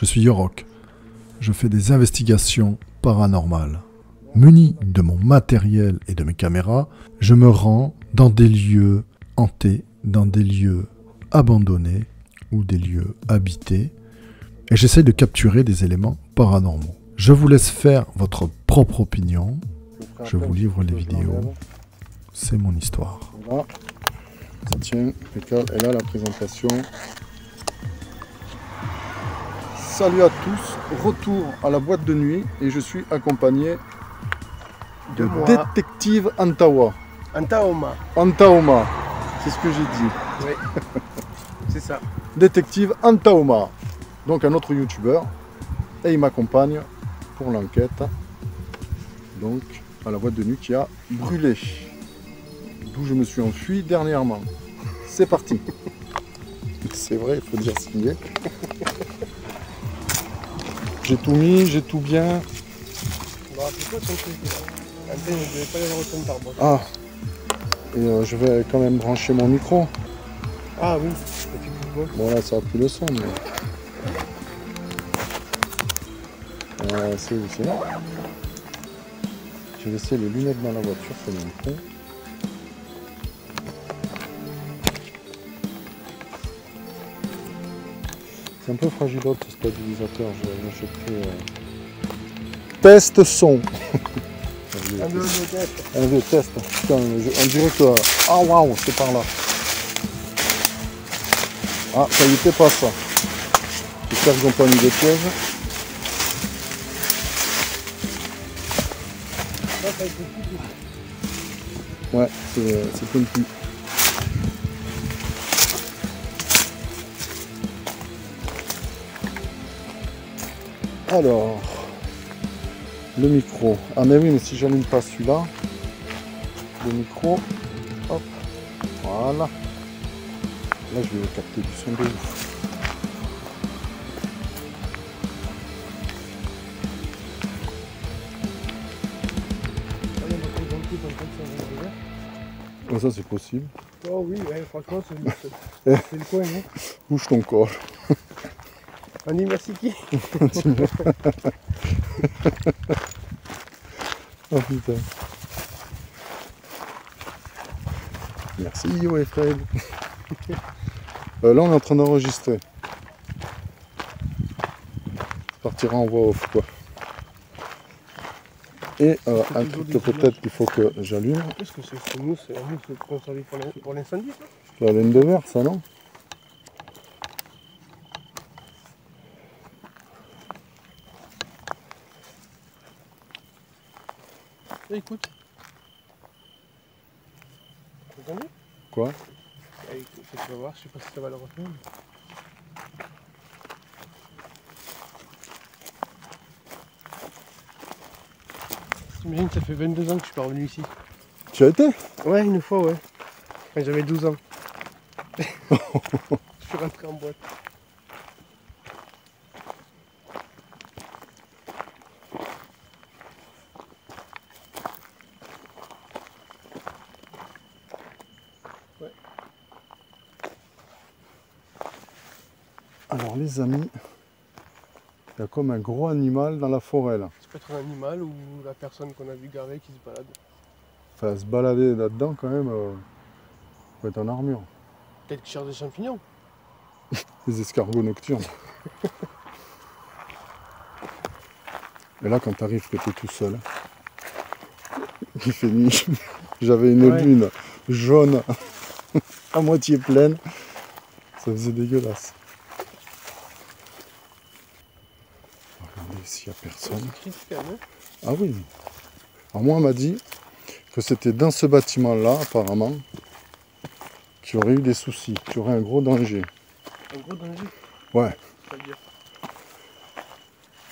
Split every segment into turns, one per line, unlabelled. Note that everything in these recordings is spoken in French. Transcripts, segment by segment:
Je suis Yorok. Je fais des investigations paranormales. Muni de mon matériel et de mes caméras, je me rends dans des lieux hantés, dans des lieux abandonnés ou des lieux habités et j'essaie de capturer des éléments paranormaux. Je vous laisse faire votre propre opinion. Je vous livre les vidéos. C'est mon histoire.
Voilà. Ça tient, et là la présentation. Salut à tous, retour à la boîte de nuit et je suis accompagné de détective Antawa. Antaoma, c'est ce que j'ai dit.
Oui, c'est ça.
Détective Antaoma, donc un autre youtubeur, et il m'accompagne pour l'enquête, donc à la boîte de nuit qui a brûlé, d'où je me suis enfui dernièrement. C'est parti. C'est vrai, il faut dire ce qu'il est. J'ai tout mis, j'ai tout bien. Ah, et je vais quand même brancher mon micro.
Ah oui.
Bon là ça a plus le son, mais... c'est là. J'ai laissé les lunettes dans la voiture, c'est mon con. C'est un peu fragilote ce stabilisateur, je l'achèterai. Test son. Un vieux test. Putain, on dirait que... Ah waouh, c'est par là. Ah, ça y était pas ça. J'espère qu'ils n'ont pas mis de pièges. Ouais, c'est plein de pluie. Alors, le micro. Ah mais oui, mais si j'allume pas celui-là, le micro, hop, voilà. Là, je vais capter du son de ouf. Oh, ça c'est possible.
Oh oui, ouais, franchement, c'est le coin, hein.
Bouge ton corps.
On dit merci qui?
Oh putain. Merci, ouais Fred. Là on est en train d'enregistrer. Ça partira en voix off quoi. Et un truc que peut-être qu'il faut que j'allume.
Qu'est-ce que c'est mousse? C'est la mousse qu'on servait pour l'incendie, ça?
La laine de verre, ça non?
Écoute. T'as entendu?
Quoi?
Écoute, tu vas voir, je sais pas si ça va le retenir. T'imagines, ça fait 22 ans que je suis pas revenu ici.
Tu as été?
Ouais, une fois, ouais. Quand j'avais 12 ans. Je suis rentré en boîte. Ouais.
Alors les amis, il y a comme un gros animal dans la forêt là.
Ça peut être un animal ou la personne qu'on a vu garer qui se balade.
Enfin, se balader là-dedans quand même, faut être en armure.
Peut-être qu'il cherche des champignons.
Les escargots nocturnes. Et là quand t'arrives que t'es tout seul, il fait nuit, j'avais une lune jaune à moitié pleine, ça faisait dégueulasse. Regardez s'il n'y a personne. Ah oui. Alors moi on m'a dit que c'était dans ce bâtiment-là, apparemment, qu'il y aurait eu des soucis, qu'il y aurait un gros danger.
Un gros danger?
Ouais.
C'est-à-dire?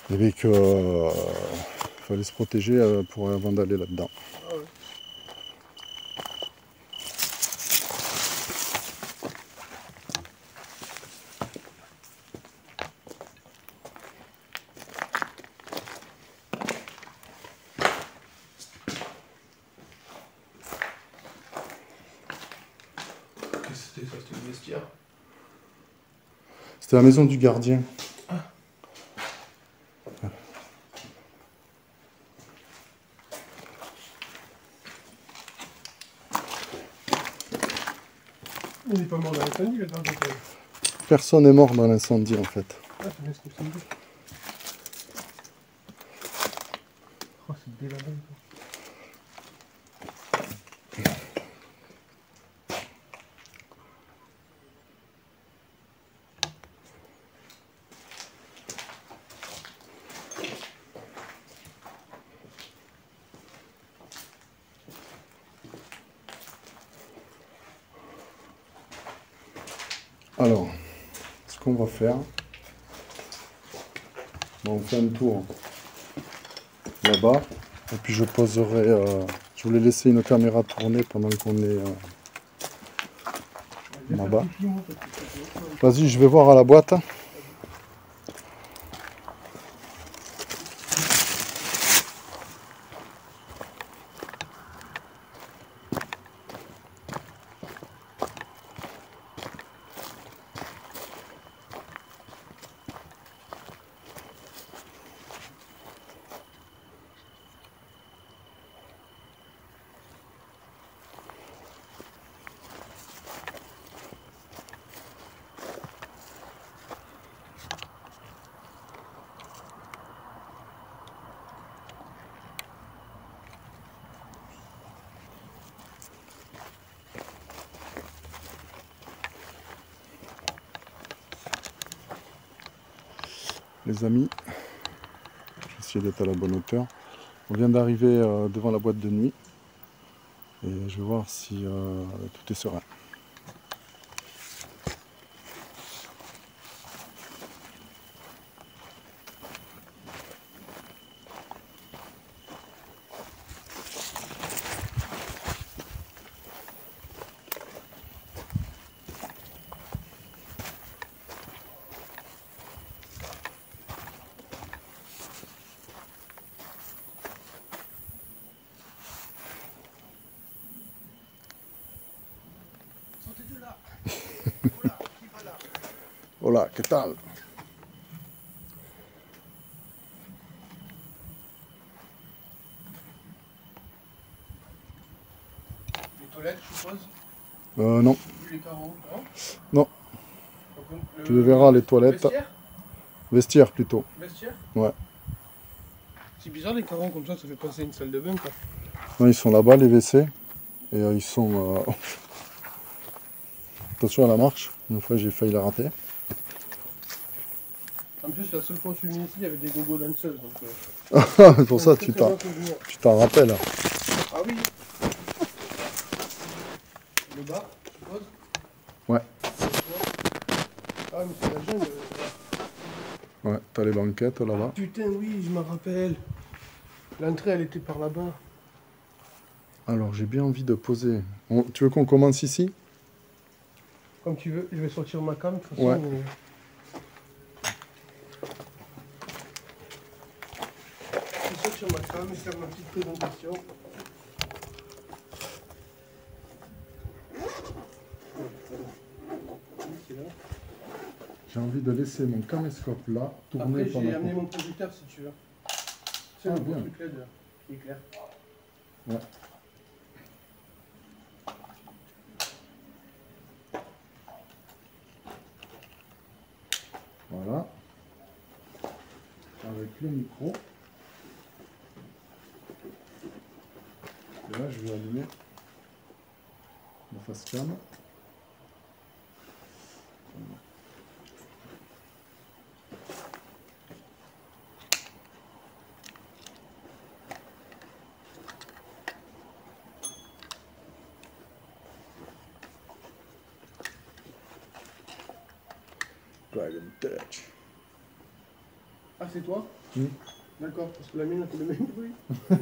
Il y avait que... fallait se protéger avant d'aller là-dedans.
Ah ouais.
C'était le vestiaire. C'était la maison du gardien.
Ah. Il n'est pas mort dans l'incendie, le grand hôtel.
Personne n'est mort dans l'incendie en fait.
Ah, c'est bien ce qu'il me semble. Oh, c'est délabré.
Alors, ce qu'on va faire, bon, on fait un tour là-bas, et puis je poserai, je voulais laisser une caméra tourner pendant qu'on est là-bas. Vas-y, je vais voir à la boîte. Les amis, je vais essayer d'être à la bonne hauteur. On vient d'arriver devant la boîte de nuit et je vais voir si tout est serein. Hola, ¿qué tal?
Les toilettes, je suppose.
Non,
Les carreaux, non.
non,
Donc,
tu le verras, les toilettes.
Vestiaire.
Vestiaire plutôt.
Vestiaire.
Ouais.
C'est bizarre les carreaux comme ça fait penser à une salle de bain quoi.
Non, ils sont là-bas, les WC. Et ils sont... Attention à la marche. Une fois, j'ai failli la rater.
En plus, la seule fois où je suis venu ici, il y avait des gogos danseuses. Donc,
Pour ça, tu t'en rappelles.
Ah oui. Le bar, je suppose.
Ouais.
Ah, mais c'est la jungle.
Ouais, t'as les banquettes là-bas.
Putain, oui, je me rappelle. L'entrée, elle était par là-bas.
Alors, j'ai bien envie de poser... Tu veux qu'on commence ici?
Comme tu veux, je vais sortir ma cam de toute façon.
Ouais.
Je vais sortir ma cam et faire ma petite présentation.
J'ai envie de laisser mon caméscope là, tourner
Après, j'ai
pendant...
amené mon projecteur si tu veux. C'est
Ah,
le
bien.
truc LED qui est clair.
Ouais. Voilà. Avec le micro. Et là, je vais allumer ma face cam. Dragon Touch.
Ah, c'est toi?
Oui.
D'accord, parce que la mienne a fait le même bruit. Alors,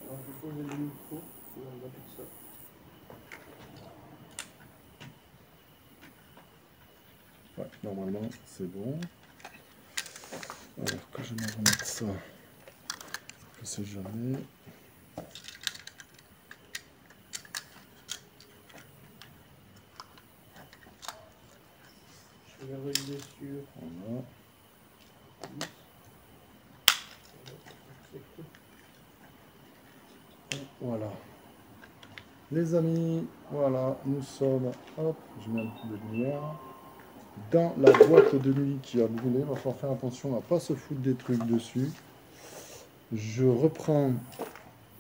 je vais poser le micro. Et on va faire ça.
Ouais, normalement, c'est bon. Alors que je me remette ça, je sais jamais.
Je vais réaliser sur...
Voilà. Voilà. Les amis, voilà, nous sommes, hop, je mets un peu de lumière, dans la boîte de nuit qui a brûlé. Il va falloir faire attention à ne pas se foutre des trucs dessus. Je reprends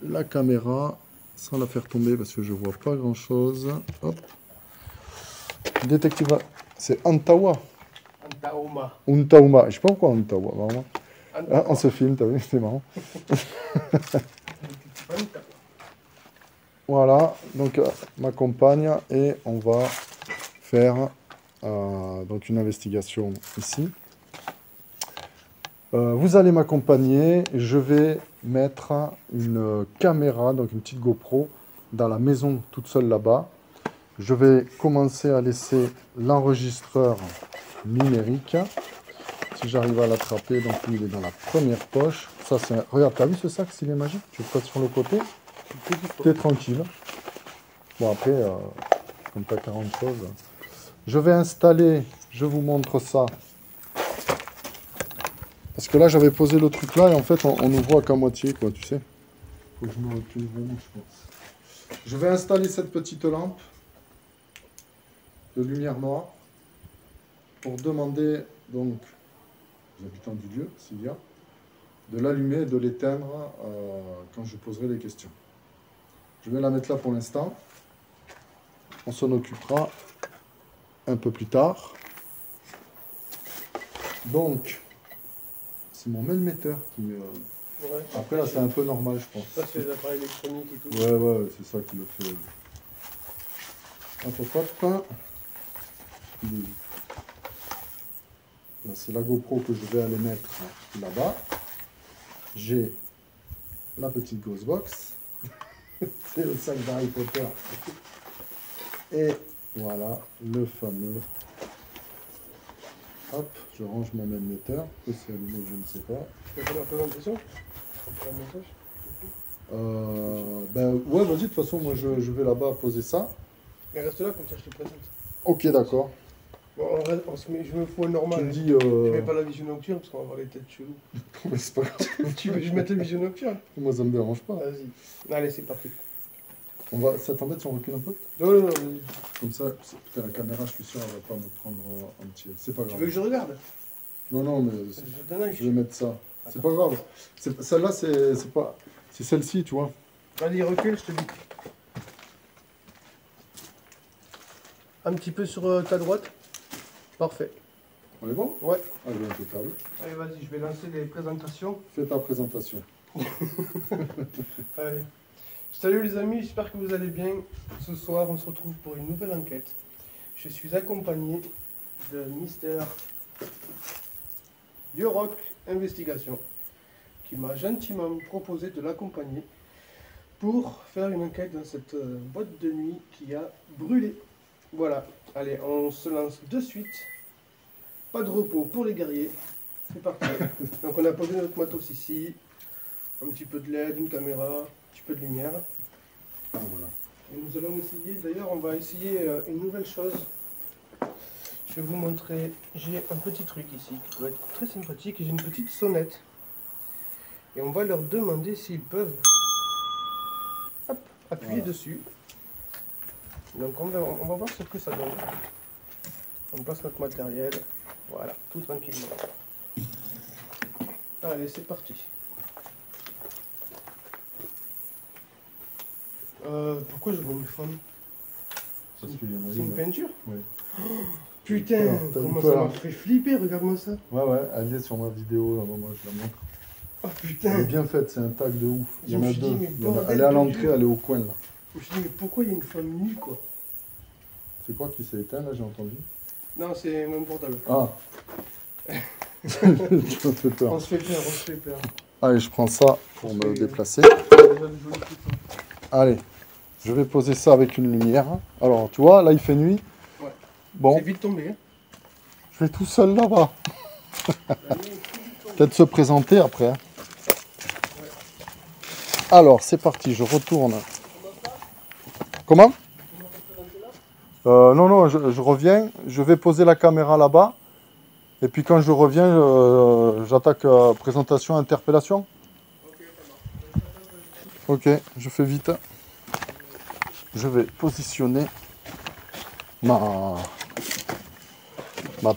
la caméra sans la faire tomber parce que je vois pas grand chose. Hop. Détective, c'est Antawa.
Antaoma.
Untauma. Je sais pas pourquoi Antawa, vraiment.
Antaoma.
Ah, on se filme, t'as vu, c'est marrant. Voilà, donc ma compagne et on va faire donc une investigation ici. Vous allez m'accompagner, je vais mettre une caméra, donc une petite GoPro, dans la maison toute seule là-bas. Je vais commencer à laisser l'enregistreur numérique. Si j'arrive à l'attraper, donc lui il est dans la première poche. Ça c'est regarde, t'as vu ce sac s'il est magique? Tu le passes sur le côté, t'es tranquille. Bon après, comme t'as 40 choses. Je vais installer, je vous montre ça. Parce que là j'avais posé le truc là et en fait on ne voit qu'à moitié quoi, tu sais. Faut que je me recule vraiment, je pense. Je vais installer cette petite lampe de lumière noire pour demander donc aux habitants du lieu, s'il y a, de l'allumer et de l'éteindre quand je poserai les questions. Je vais la mettre là pour l'instant. On s'en occupera un peu plus tard. Donc, c'est mon mailmetteur qui me...
Ouais.
Après là c'est un peu normal je pense.
Ça c'est les appareils électroniques et tout.
Ouais, c'est ça qui le fait. Hop. Là, c'est la GoPro que je vais aller mettre là-bas. J'ai la petite Ghostbox. C'est le sac d'Harry Potter. Et voilà le fameux. Hop, je range mon mailmetteur. Que c'est allumé, je ne sais pas.
Tu veux faire la présentation? On fait un montage?
Ben ouais, vas-y, de toute façon, moi je vais là-bas poser ça.
Mais reste là, comme ça je te présente.
Ok, d'accord.
Bon, on se met, je me fous au
Tu
normal.
me dis.
Je mets pas la vision nocturne parce qu'on va avoir les têtes cheloues.
Mais c'est pas grave.
Tu veux que je mette la vision nocturne?
Moi, ça me dérange pas.
Vas-y. Allez, c'est parti.
Ça t'embête si on recule un peu?
Non.
Comme ça, putain, la caméra, je suis sûr, elle va pas me prendre un petit. C'est pas
Tu
grave.
veux que je regarde?
Non, mais
Je te donne un
je vais mettre ça. C'est pas grave. Celle-là, c'est pas. C'est celle-ci, tu vois.
Allez, recule, je te dis. Un petit peu sur ta droite. Parfait.
On est bon?
Ouais.
Allez, impeccable.
Allez, vas-y, je vais lancer les présentations.
Fais ta présentation.
Allez. Salut les amis, j'espère que vous allez bien. Ce soir, on se retrouve pour une nouvelle enquête. Je suis accompagné de Mister Yorock Investigation, qui m'a gentiment proposé de l'accompagner pour faire une enquête dans cette boîte de nuit qui a brûlé. Voilà, allez, on se lance de suite. Pas de repos pour les guerriers. C'est parti. Donc on a posé notre matos ici. Un petit peu de LED, une caméra, un petit peu de lumière.
Ah, voilà.
Et nous allons essayer, d'ailleurs on va essayer une nouvelle chose. Je vais vous montrer, j'ai un petit truc ici qui doit être très sympathique et j'ai une petite sonnette. Et on va leur demander s'ils peuvent appuyer dessus. Donc on va voir ce que ça donne. On place notre matériel, voilà, tout tranquillement. Allez, c'est parti. Pourquoi je vois une femme?
Parce qu'il y en a
C'est une
une.
peinture?
Ouais.
Oh, putain,
T'as
comment
vu quoi,
ça m'a
là
fait flipper, regarde-moi ça.
Ouais, elle est sur ma vidéo, là, moi je la montre.
Oh
Elle est
putain.
bien faite, c'est un tag de ouf. Il y
Je
en
me
a
suis dit,
deux.
mais
Elle
bordel
est à
de
l'entrée,
Dieu.
elle est au coin là.
Je me suis dit, mais pourquoi il y a une femme nue, quoi?
C'est quoi qui s'est éteint là, j'ai entendu?
Non, c'est mon portable.
Ah. Tu me fais peur.
On se fait peur, on se fait peur.
Allez, je prends ça pour me déplacer.
Déjà de jolies photos.
Allez, je vais poser ça avec une lumière. Alors, tu vois, là il fait nuit.
Ouais.
Bon,
C'est vite tombé, hein.
je vais tout seul là-bas. Peut-être se présenter après. Hein. Alors, c'est parti, je retourne. Comment? Non, je reviens. Je vais poser la caméra là-bas. Et puis quand je reviens, j'attaque présentation, interpellation. Ok, je fais vite. je vais positionner ma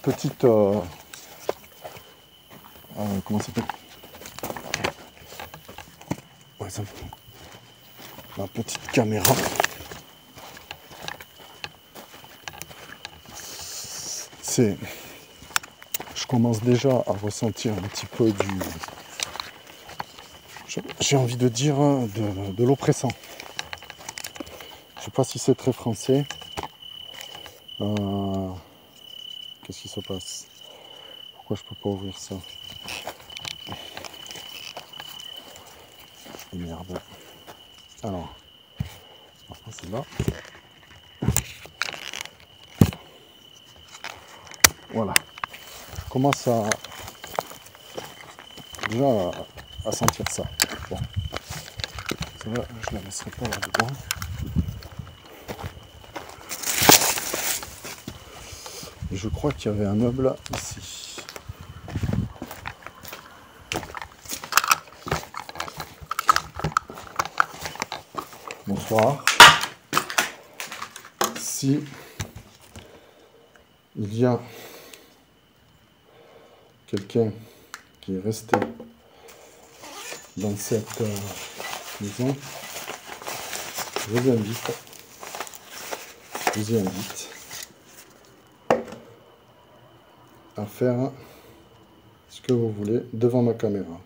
petite... comment ça s'appelle? Ouais, ça... Ma petite caméra. Je commence déjà à ressentir un petit peu du... J'ai envie de dire de l'oppressant. Je sais pas si c'est très français. Qu'est-ce qui se passe? Pourquoi je peux pas ouvrir ça? Merde. Alors, c'est là. Voilà. Je commence déjà à sentir ça. Bon. Ça va, je la laisserai pas là-dedans. Et je crois qu'il y avait un meuble ici. Bonsoir. Si il y a quelqu'un qui est resté dans cette maison, je vous invite à faire ce que vous voulez devant ma caméra.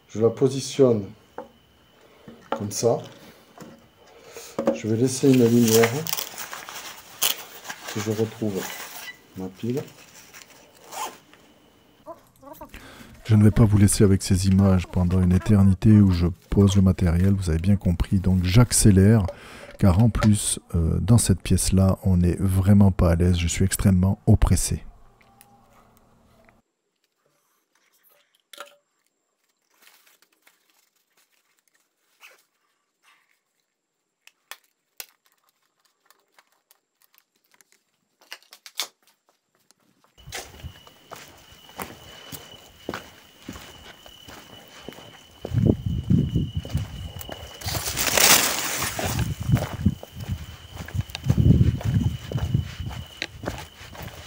Je la positionne comme ça. Je vais laisser une lumière que je retrouve ma pile.
Je ne vais pas vous laisser avec ces images pendant une éternité où je pose le matériel, vous avez bien compris, donc j'accélère, car en plus, dans cette pièce-là, on n'est vraiment pas à l'aise, je suis extrêmement oppressé.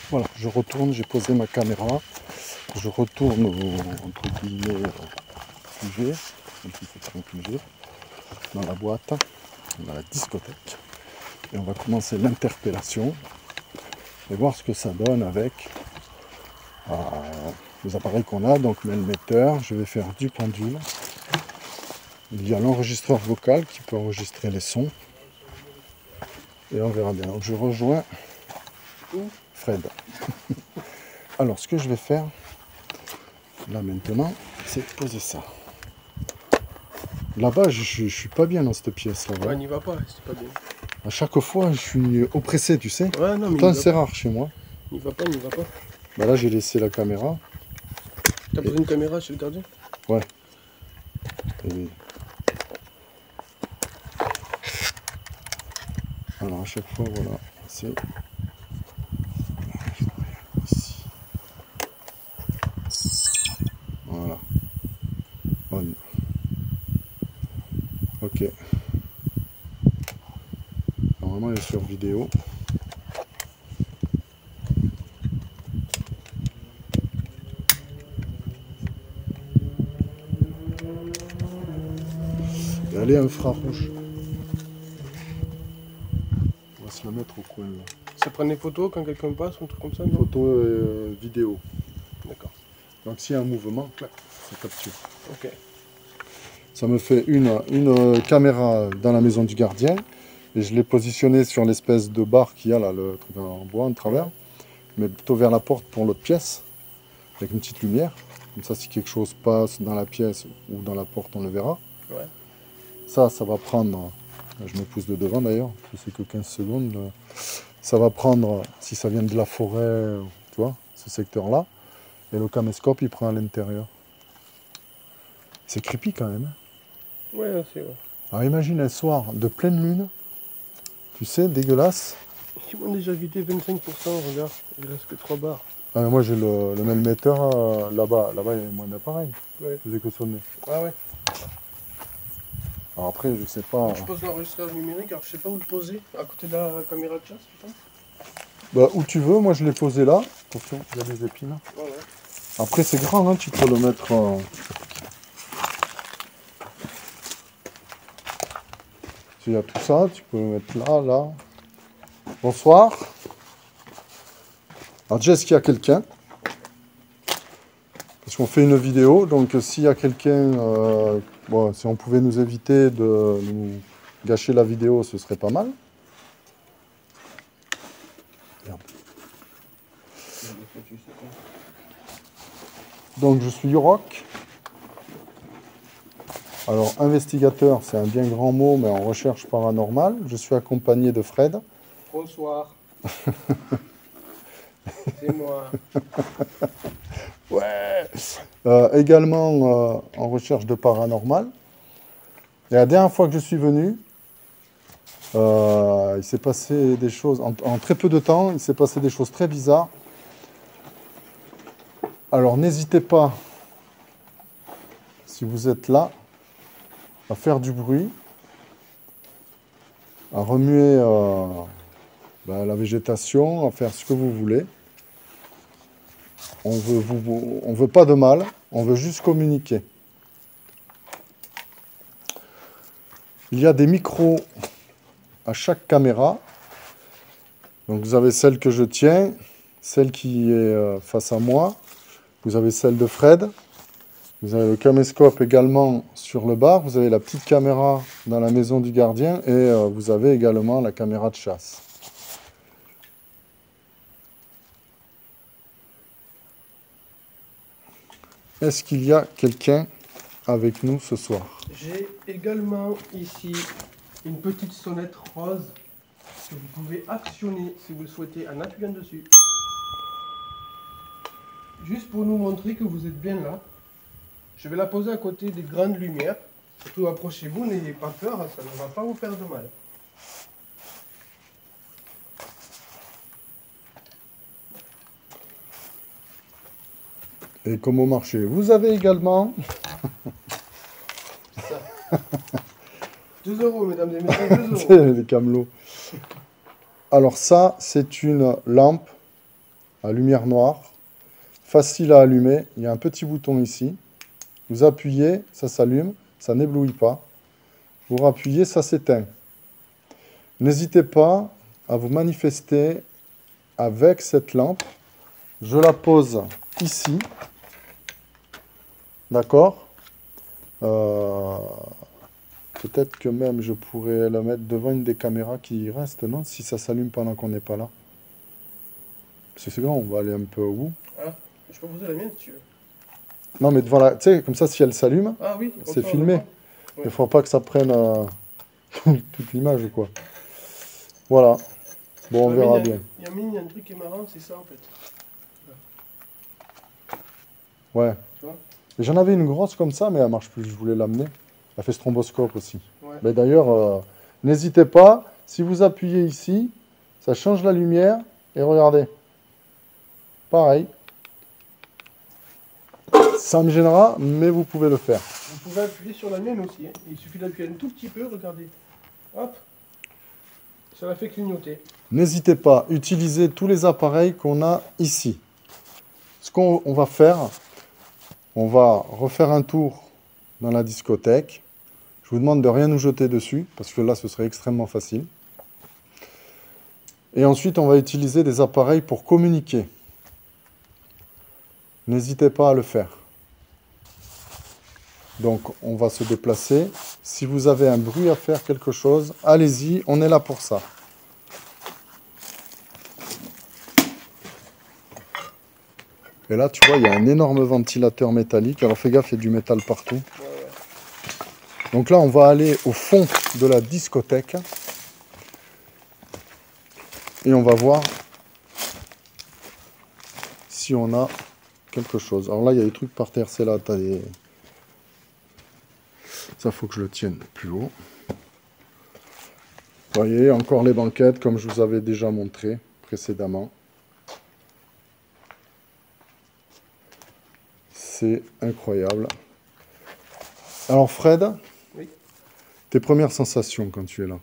Voilà, je retourne, j'ai posé ma caméra, je retourne au entre guillemets QG, dans la boîte, dans la discothèque, et on va commencer l'interpellation et voir ce que ça donne avec les appareils qu'on a, donc l'émetteur, je vais faire du pendule, il y a l'enregistreur vocal qui peut enregistrer les sons, et on verra bien. Donc je rejoins Fred. Alors ce que je vais faire là maintenant, c'est poser ça. Là-bas, je suis pas bien dans cette pièce là.
Ouais, n'y va pas, c'est pas bien.
À chaque fois, je suis oppressé, tu sais.
Ouais, non, mais
pourtant, c'est rare chez moi.
N'y va pas, n'y va pas.
Bah là, j'ai laissé la caméra.
T'as posé une caméra chez le gardien?
Ouais. Et... alors à chaque fois, voilà, c'est ici. Voilà. On. Ok. Normalement, elle est sur vidéo. Et elle est infrarouge. On va se la mettre au coin là.
Ça prend des photos quand quelqu'un passe ou un truc comme ça, non?
Photo et vidéo.
D'accord.
Donc s'il y a un mouvement, clac, ça capture.
Ok.
Ça me fait une caméra dans la maison du gardien. Et je l'ai positionnée sur l'espèce de bar qu'il y a là, le truc en bois en travers. Mais plutôt vers la porte pour l'autre pièce. Avec une petite lumière. Comme ça, si quelque chose passe dans la pièce ou dans la porte, on le verra.
Ouais.
Ça va prendre... je me pousse de devant d'ailleurs, c'est que 15 secondes. Ça va prendre, si ça vient de la forêt, tu vois, ce secteur-là. Et le caméscope, il prend à l'intérieur. C'est creepy quand même.
Ouais, c'est vrai.
Alors imagine un soir de pleine lune, tu sais, dégueulasse.
Ils m'ont déjà vidé 25%, regarde, il reste que 3 barres.
Ah, moi j'ai le même metteur là-bas, il y a moins d'appareils.
Ouais.
Je faisais que sonner.
Ah ouais.
Alors après, je sais pas.
Je pose l'enregistreur numérique, alors je sais pas où le poser, à côté de la caméra de chasse, je pense.
Bah, où tu veux, moi je l'ai posé là. Attention, il y a des épines.
Ouais, ouais.
Après, c'est grand, hein, tu peux le mettre. Il y a tout ça, tu peux le mettre là, là. Bonsoir. Alors déjà, est-ce qu'il y a quelqu'un? Parce qu'on fait une vidéo, donc s'il y a quelqu'un, bon, si on pouvait nous éviter de nous gâcher la vidéo, ce serait pas mal. Merde. Donc je suis Yurok. Alors investigateur, c'est un bien grand mot, mais en recherche paranormale. Je suis accompagné de Fred.
Bonsoir. C'est moi.
Ouais. Également en recherche de paranormal. Et la dernière fois que je suis venu, il s'est passé des choses, en très peu de temps, il s'est passé des choses très bizarres. Alors n'hésitez pas, si vous êtes là, à faire du bruit, à remuer la végétation, à faire ce que vous voulez. On veut pas de mal, on veut juste communiquer. Il y a des micros à chaque caméra. Donc vous avez celle que je tiens, celle qui est face à moi. Vous avez celle de Fred. Vous avez le caméscope également sur le bar. Vous avez la petite caméra dans la maison du gardien. Et vous avez également la caméra de chasse. Est-ce qu'il y a quelqu'un avec nous ce soir?
J'ai également ici une petite sonnette rose que vous pouvez actionner si vous le souhaitez en appuyant dessus. Juste pour nous montrer que vous êtes bien là. Je vais la poser à côté des grandes lumières. Surtout approchez-vous, n'ayez pas peur, ça ne va pas vous faire de mal.
Et comme au marché, vous avez également...
2 €, mesdames et messieurs, 2 €.
C'est les camelots. Alors ça, c'est une lampe à lumière noire, facile à allumer. Il y a un petit bouton ici. Vous appuyez, ça s'allume, ça n'éblouit pas. Vous rappuyez, ça s'éteint. N'hésitez pas à vous manifester avec cette lampe. Je la pose ici. D'accord? Peut-être que même je pourrais la mettre devant une des caméras qui reste, non? Si ça s'allume pendant qu'on n'est pas là. Parce que c'est grand, on va aller un peu au bout.
Ah, je peux poser la mienne si tu veux.
Non, mais devant la... Tu sais, comme ça, si elle s'allume,
Ah oui,
c'est filmé.
Ouais.
Il ne faut pas que ça prenne toute l'image, quoi. Voilà. Bon, on verra bien.
Il y a un truc qui est marrant, c'est ça en fait.
Ouais.
Tu vois?
J'en avais une grosse comme ça, mais elle marche plus. Je voulais l'amener. Elle fait stromboscope aussi.
Ouais.
Mais d'ailleurs, n'hésitez pas. Si vous appuyez ici, ça change la lumière. Et regardez. Pareil. Ça me gênera, mais vous pouvez le faire.
Vous pouvez appuyer sur la mienne aussi. Hein. Il suffit d'appuyer un tout petit peu, regardez. Hop. Ça la fait clignoter.
N'hésitez pas, utilisez tous les appareils qu'on a ici. Ce qu'on va faire, on va refaire un tour dans la discothèque. Je vous demande de rien nous jeter dessus, parce que là, ce serait extrêmement facile. Et ensuite, on va utiliser des appareils pour communiquer. N'hésitez pas à le faire. Donc, on va se déplacer. Si vous avez un bruit à faire, quelque chose, allez-y, on est là pour ça. Et là, tu vois, il y a un énorme ventilateur métallique. Alors, fais gaffe, il y a du métal partout. Donc là, on va aller au fond de la discothèque. Et on va voir si on a quelque chose. Alors là, il y a des trucs par terre. C'est là, t'as des... Ça, faut que je le tienne plus haut. Vous voyez, encore les banquettes, comme je vous avais déjà montré précédemment. C'est incroyable. Alors Fred,
oui.
Tes premières sensations quand tu es là?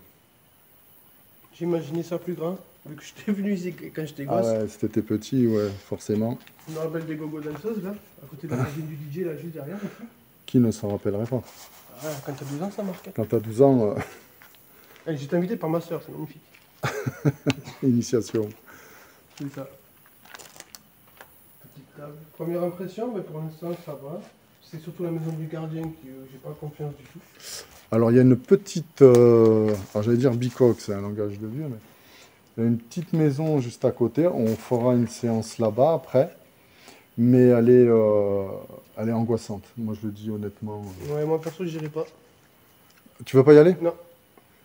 J'imaginais ça plus grand, vu que j'étais venu ici quand j'étais
Ah
gosse.
ouais, si t'étais petit, ouais, forcément.
Je me rappelle des gogo danseuses, là, à côté de la cuisine du DJ, là, juste derrière. Ici.
Qui ne s'en rappellerait pas?
Ah, quand t'as 12 ans, ça marque.
Quand t'as 12 ans,
J'étais invité par ma soeur, c'est magnifique.
initiation.
C'est ça. Petite table. Première impression, mais pour l'instant, ça va. C'est surtout la maison du gardien que j'ai pas confiance du tout.
Alors il y a une petite, alors j'allais dire bicoque, c'est un langage de vieux, mais il y a une petite maison juste à côté. On fera une séance là-bas après, mais elle est angoissante. Moi je le dis honnêtement.
Ouais, moi perso, j'irai pas.
Tu veux pas y aller?
Non.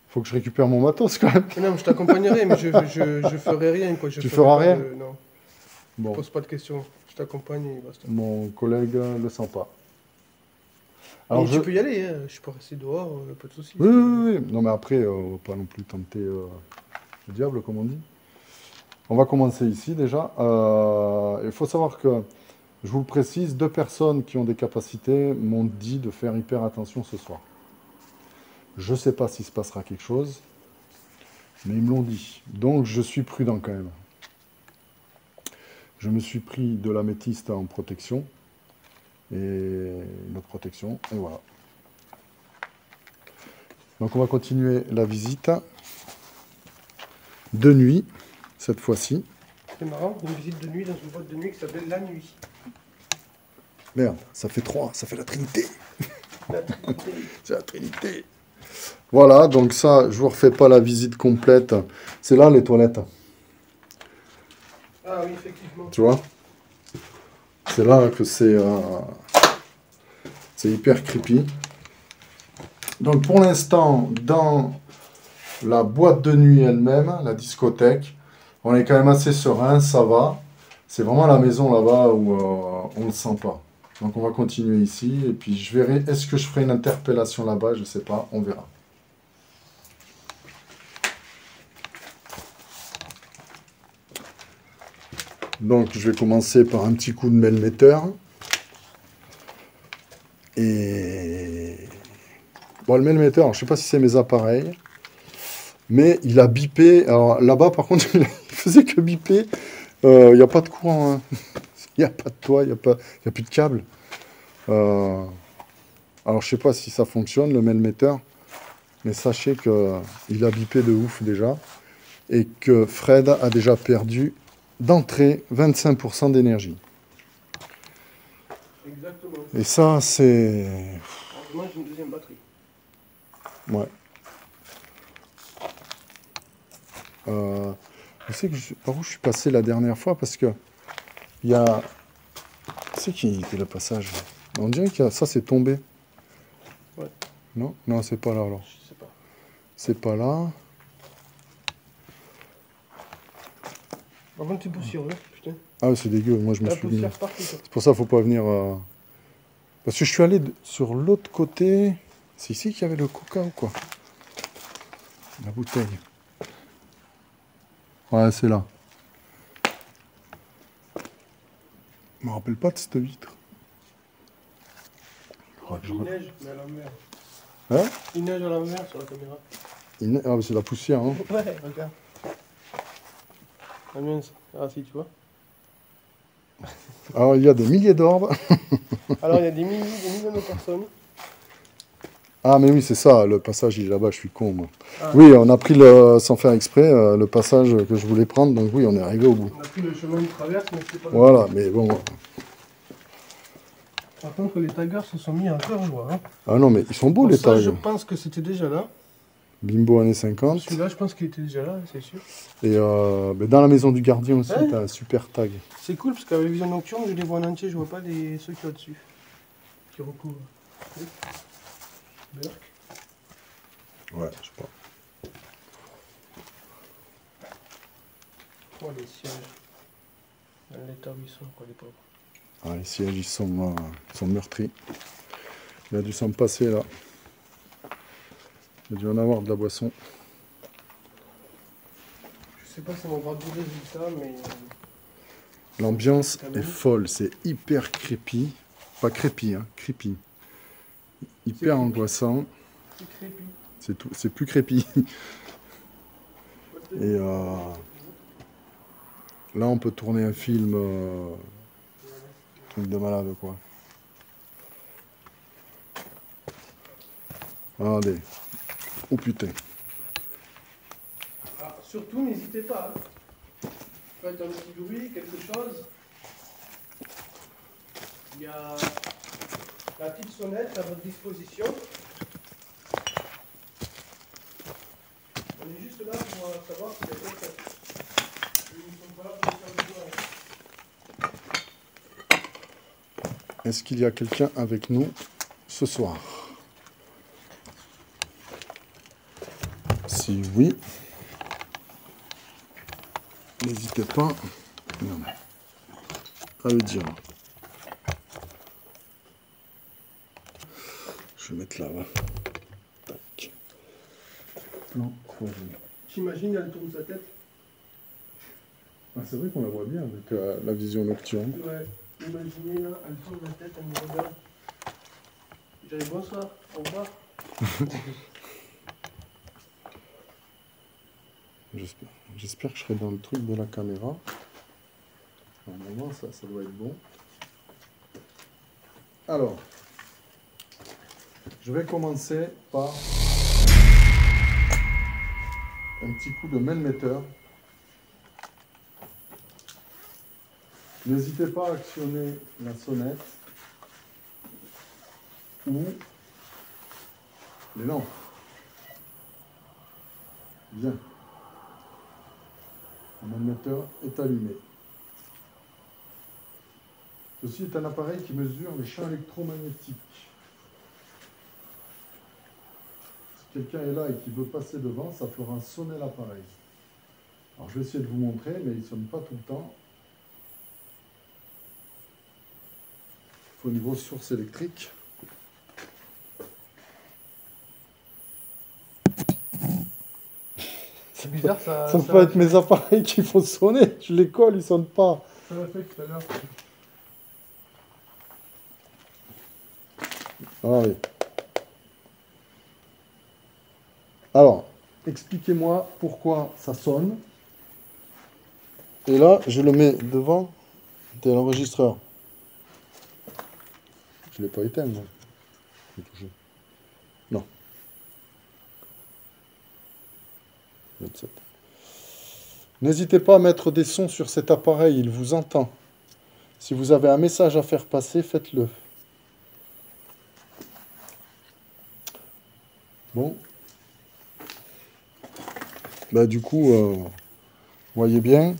Faut que je récupère mon matos quand même.
Non, mais je t'accompagnerai, mais je ferai rien, quoi.
Tu feras rien?
Non,
Bon,
pose pas de questions. Je t'accompagne et basta.
mon collègue le sent pas.
Et tu peux y aller, hein. Je peux rester dehors, pas de soucis.
Oui, oui, oui. Non, mais après, on va pas non plus tenter le diable, comme on dit. On va commencer ici déjà. Il faut savoir que, je vous le précise, 2 personnes qui ont des capacités m'ont dit de faire hyper attention ce soir. Je ne sais pas s'il se passera quelque chose, mais ils me l'ont dit. Donc, je suis prudent quand même. Je me suis pris de l'améthyste en protection. Et une autre protection, et voilà. Donc on va continuer la visite de nuit, cette fois-ci.
C'est marrant, une visite de nuit dans une boîte de nuit qui s'appelle La Nuit.
Merde, ça fait 3, ça fait la Trinité.
La Trinité.
C'est la Trinité. Voilà, donc ça, je vous refais pas la visite complète. C'est là les toilettes.
Ah oui, effectivement.
Tu vois? C'est là que c'est hyper creepy. Donc pour l'instant, dans la boîte de nuit elle-même, la discothèque, on est quand même assez serein, ça va. C'est vraiment la maison là-bas où on ne le sent pas. Donc on va continuer ici et puis je verrai, est-ce que je ferai une interpellation là-bas? Je ne sais pas, on verra. Donc je vais commencer par un petit coup de melmetteur. Et bon, le melmetteur, je ne sais pas si c'est mes appareils, mais il a bipé. Alors là-bas, par contre, il faisait que biper. Il n'y a pas de courant, hein. Il n'y a pas de toit, il n'y a plus de câble. Alors je ne sais pas si ça fonctionne, le melmetteur, mais sachez qu'il a bipé de ouf déjà, et que Fred a déjà perdu d'entrée 25% d'énergie.
Exactement.
Et ça, c'est...
Moi, j'ai une deuxième batterie.
Ouais. Je sais que par où je suis passé la dernière fois, parce que il y a... C'est qui était le passage? On dirait que ça, c'est tombé.
Ouais.
Non? Non, c'est pas là, alors.
Je sais pas.
C'est pas là.
Par contre, c'est poussiéreux, putain.
Ah, c'est dégueu, moi je me
La
suis mis.
poussière partout, ça.
C'est pour ça qu'il faut pas venir... Parce que je suis allé sur l'autre côté. C'est ici qu'il y avait le coca ou quoi? La bouteille. Ouais, c'est là. Je me rappelle pas de cette vitre.
Il neige, mais à l'envers.
Hein?
Il neige à l'envers sur la caméra.
Ah, c'est la poussière, hein.
Ouais, regarde. Ah mince. Ah si, tu vois.
Alors, il y a des milliers d'orbes.
Alors, il y a des millions de personnes.
Ah, mais oui, c'est ça, le passage, il est là-bas, je suis con, moi.
Ah.
Oui, on a pris, sans faire exprès, le passage que je voulais prendre, donc oui, on est arrivé au bout.
On a pris le chemin de traverse, mais c'est pas...
Voilà, mais bon...
Par contre, les taggers se sont mis en cœur joie. Hein.
Ah non, mais ils sont beaux,
Bon,
les
ça,
tags.
je pense que c'était déjà là.
Bimbo années 50.
Celui-là, je pense qu'il était déjà là, c'est sûr.
Et mais dans la maison du gardien aussi,
Ouais.
t'as un super tag.
C'est cool, parce qu'avec vision nocturne, je les vois en entier, je vois pas ceux qui sont au-dessus. Qui recouvrent. Burk.
Ouais, je sais pas.
Oh, les sièges. Dans l'état où ils sont, quoi, les pauvres.
Ah, les sièges, ils sont meurtris. Il a dû s'en passer, là. Il a dû en avoir de la boisson.
Je sais pas si on va avoir du résultat, mais...
L'ambiance est folle, c'est hyper creepy. Pas creepy, hein, creepy. Hyper angoissant.
C'est creepy.
C'est tout, c'est plus crépi. Et là, on peut tourner un film, truc de malade, quoi. Allez. Oh putain.
Ah, surtout, n'hésitez pas. Hein. Faites un petit bruit, quelque chose. Il y a la petite sonnette à votre disposition. On est juste là pour savoir si il y a quelqu'un. Ils ne sont pas là pour faire du bruit.
Est-ce qu'il y a quelqu'un avec nous ce soir? Si oui, n'hésitez pas à le dire. Je vais mettre là. Tac. Non, croisé.
J'imagine, elle tourne sa tête.
Ah, c'est vrai qu'on la voit bien avec la vision nocturne.
Ouais, imaginez là, elle tourne la tête, elle me regarde. Je dirais bonsoir, au revoir.
J'espère que je serai dans le truc de la caméra. Normalement, ça doit être bon. Alors, je vais commencer par un petit coup de mailmetteur. N'hésitez pas à actionner la sonnette ou les lampes. Bien. Le mailmetteur est allumé. Ceci est un appareil qui mesure les champs électromagnétiques. Si quelqu'un est là et qui veut passer devant, ça fera sonner l'appareil. Alors je vais essayer de vous montrer, mais il ne sonne pas tout le temps. Au niveau source électrique.
C'est bizarre, ça
peut être mes appareils qui font sonner. Je les colle, ils ne sonnent pas.
Ça l'a fait tout à l'heure.
Allez. Alors, expliquez-moi pourquoi ça sonne. Et là, je le mets devant de l'enregistreur. Je ne l'ai pas éteint, moi. Je vais toucher. Non. 27. N'hésitez pas à mettre des sons sur cet appareil, il vous entend. Si vous avez un message à faire passer, faites-le. Bon. Bah, du coup, voyez bien,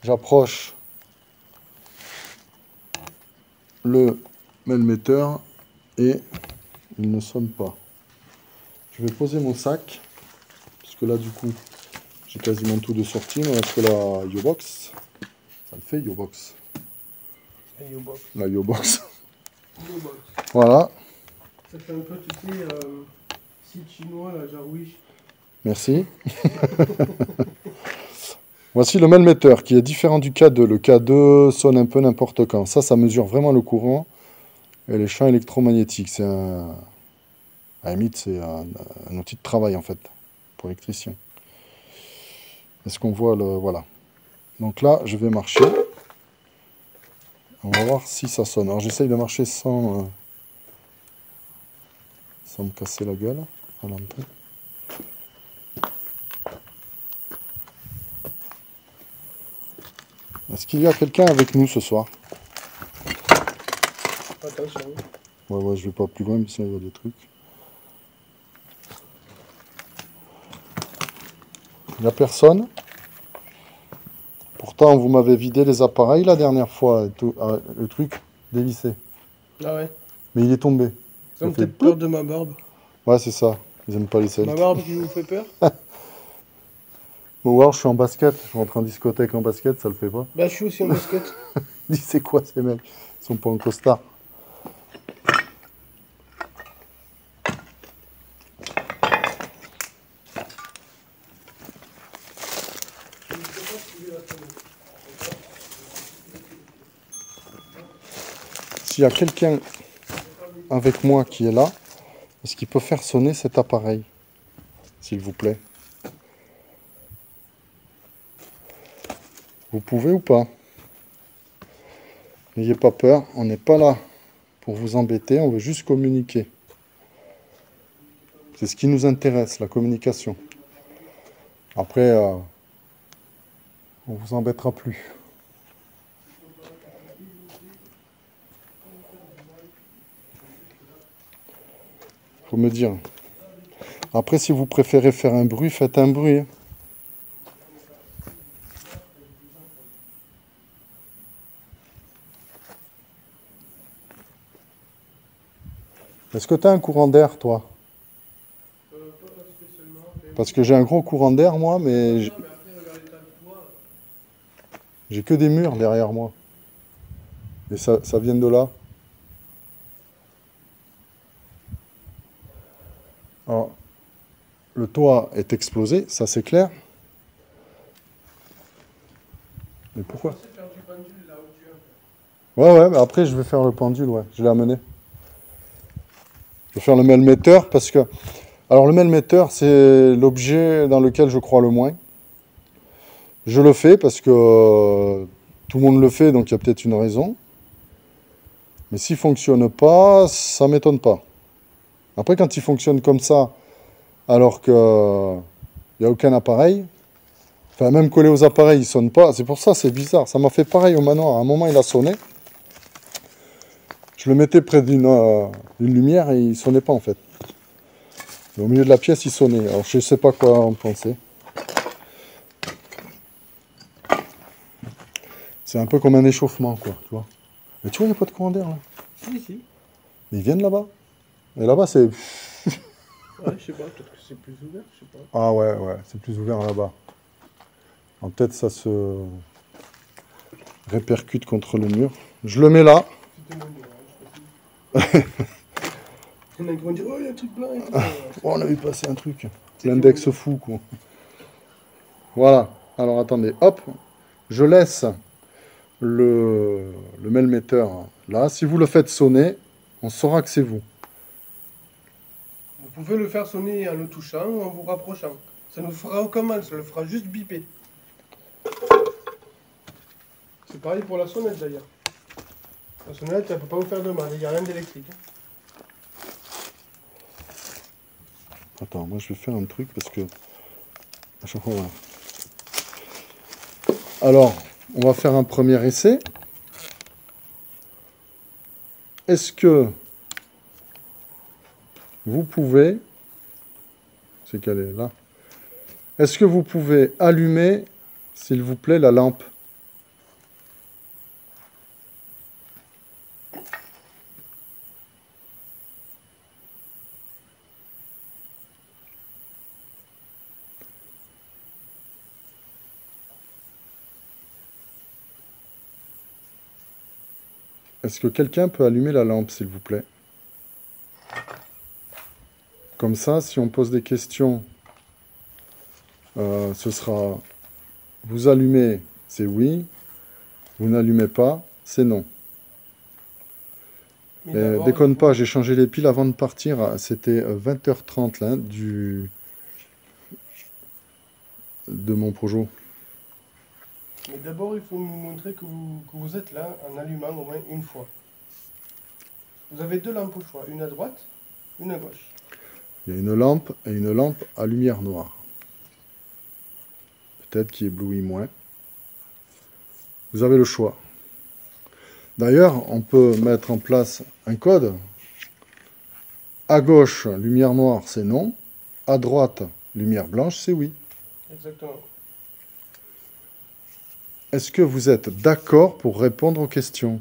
j'approche le mailmetteur et il ne sonne pas. Je vais poser mon sac, puisque là, du coup, j'ai quasiment tout de sortie. Il me reste que la Yobox. Ça le fait, Yobox.
La Yobox.
La Yobox.
Yobox.
Voilà.
Ça fait un peu, tu sais, site chinois, là, genre Wish.
Merci. Voici le mailmetteur qui est différent du K2. Le K2 sonne un peu n'importe quand. Ça mesure vraiment le courant et les champs électromagnétiques. C'est un... À la limite, c'est un outil de travail, en fait, pour l'électricien. Est-ce qu'on voit le... Voilà. Donc là, je vais marcher. On va voir si ça sonne. Alors, j'essaye de marcher sans me casser la gueule. Voilà un peu. Est-ce qu'il y a quelqu'un avec nous ce soir?
Attention.
Ouais, je vais pas plus loin, mais sinon il y a des trucs. Il n'y a personne. Pourtant, vous m'avez vidé les appareils la dernière fois. Tout, le truc dévissé.
Ah ouais.
Mais il est tombé.
Ça me fait peur de ma barbe.
Ouais, c'est ça. Ils aiment pas les Celtes.
Ma barbe qui vous fait peur?
Bon, alors, je suis en basket. Je rentre en discothèque en basket, ça le fait pas.
Bah, je suis aussi en basket.
Dis, c'est quoi ces mecs? Ils sont pas en costard. S'il y a quelqu'un avec moi qui est là, Est-ce qu'il peut faire sonner cet appareil, s'il vous plaît? Vous pouvez ou pas? N'ayez pas peur, on n'est pas là pour vous embêter, on veut juste communiquer. C'est ce qui nous intéresse, la communication. Après, on vous embêtera plus. Faut me dire. Après, si vous préférez faire un bruit, faites un bruit. Est-ce que tu as un courant d'air, toi? Parce que j'ai un gros courant d'air, moi, mais j'ai que des murs derrière moi. Et ça vient de là. Alors, le toit est explosé, ça c'est clair. Mais pourquoi? Ouais, mais après je vais faire le pendule, ouais, je l'ai amené. Je vais faire le melmetteur parce que... Alors le melmetteur, c'est l'objet dans lequel je crois le moins. Je le fais parce que tout le monde le fait, donc il y a peut-être une raison. Mais s'il ne fonctionne pas, ça ne m'étonne pas. Après, quand il fonctionne comme ça, alors qu'il n'y a aucun appareil, enfin même collé aux appareils, il ne sonne pas. C'est pour ça, c'est bizarre. Ça m'a fait pareil au manoir. À un moment, il a sonné. Je le mettais près d'une lumière et il ne sonnait pas en fait. Et au milieu de la pièce, il sonnait. Alors je ne sais pas quoi en penser. C'est un peu comme un échauffement, quoi, tu vois. Mais tu vois, il n'y a pas de courant d'air, là.
Si.
Ils viennent là-bas. Et là-bas, c'est...
Ouais, je sais pas, peut-être que c'est plus ouvert, je sais pas.
Ah ouais, c'est plus ouvert là-bas. En tête, ça se répercute contre le mur. Je le mets là.
C'était mon mur, hein, je sais pas. Il y en a qui vont dire, oh, il y a un truc blanc et tout.
Oh, on a vu passer un truc. L'index fou, quoi. Voilà. Alors, attendez. Hop. Je laisse le melmetteur là. Si vous le faites sonner, on saura que c'est vous.
Vous pouvez le faire sonner en le touchant ou en vous rapprochant. Ça ne fera aucun mal, ça le fera juste biper. C'est pareil pour la sonnette d'ailleurs. La sonnette, elle ne peut pas vous faire de mal, il n'y a rien d'électrique.
Attends, moi je vais faire un truc parce que... À chaque fois, voilà. Alors, on va faire un premier essai. Est-ce que vous pouvez... C'est qu'elle est là. Est-ce que vous pouvez allumer, s'il vous plaît, la lampe? Est-ce que quelqu'un peut allumer la lampe, s'il vous plaît? Comme ça, si on pose des questions, ce sera... Vous allumez, c'est oui. Vous n'allumez pas, c'est non. Déconne pas, j'ai changé les piles avant de partir. C'était 20h30 là, de mon projo.
Mais d'abord, il faut nous montrer que vous êtes là en allumant au moins une fois. Vous avez deux lampes au choix, une à droite, une à gauche.
Il y a une lampe et une lampe à lumière noire. Peut-être qui éblouit moins. Vous avez le choix. D'ailleurs, on peut mettre en place un code. À gauche, lumière noire, c'est non. À droite, lumière blanche, c'est oui.
Exactement.
Est-ce que vous êtes d'accord pour répondre aux questions?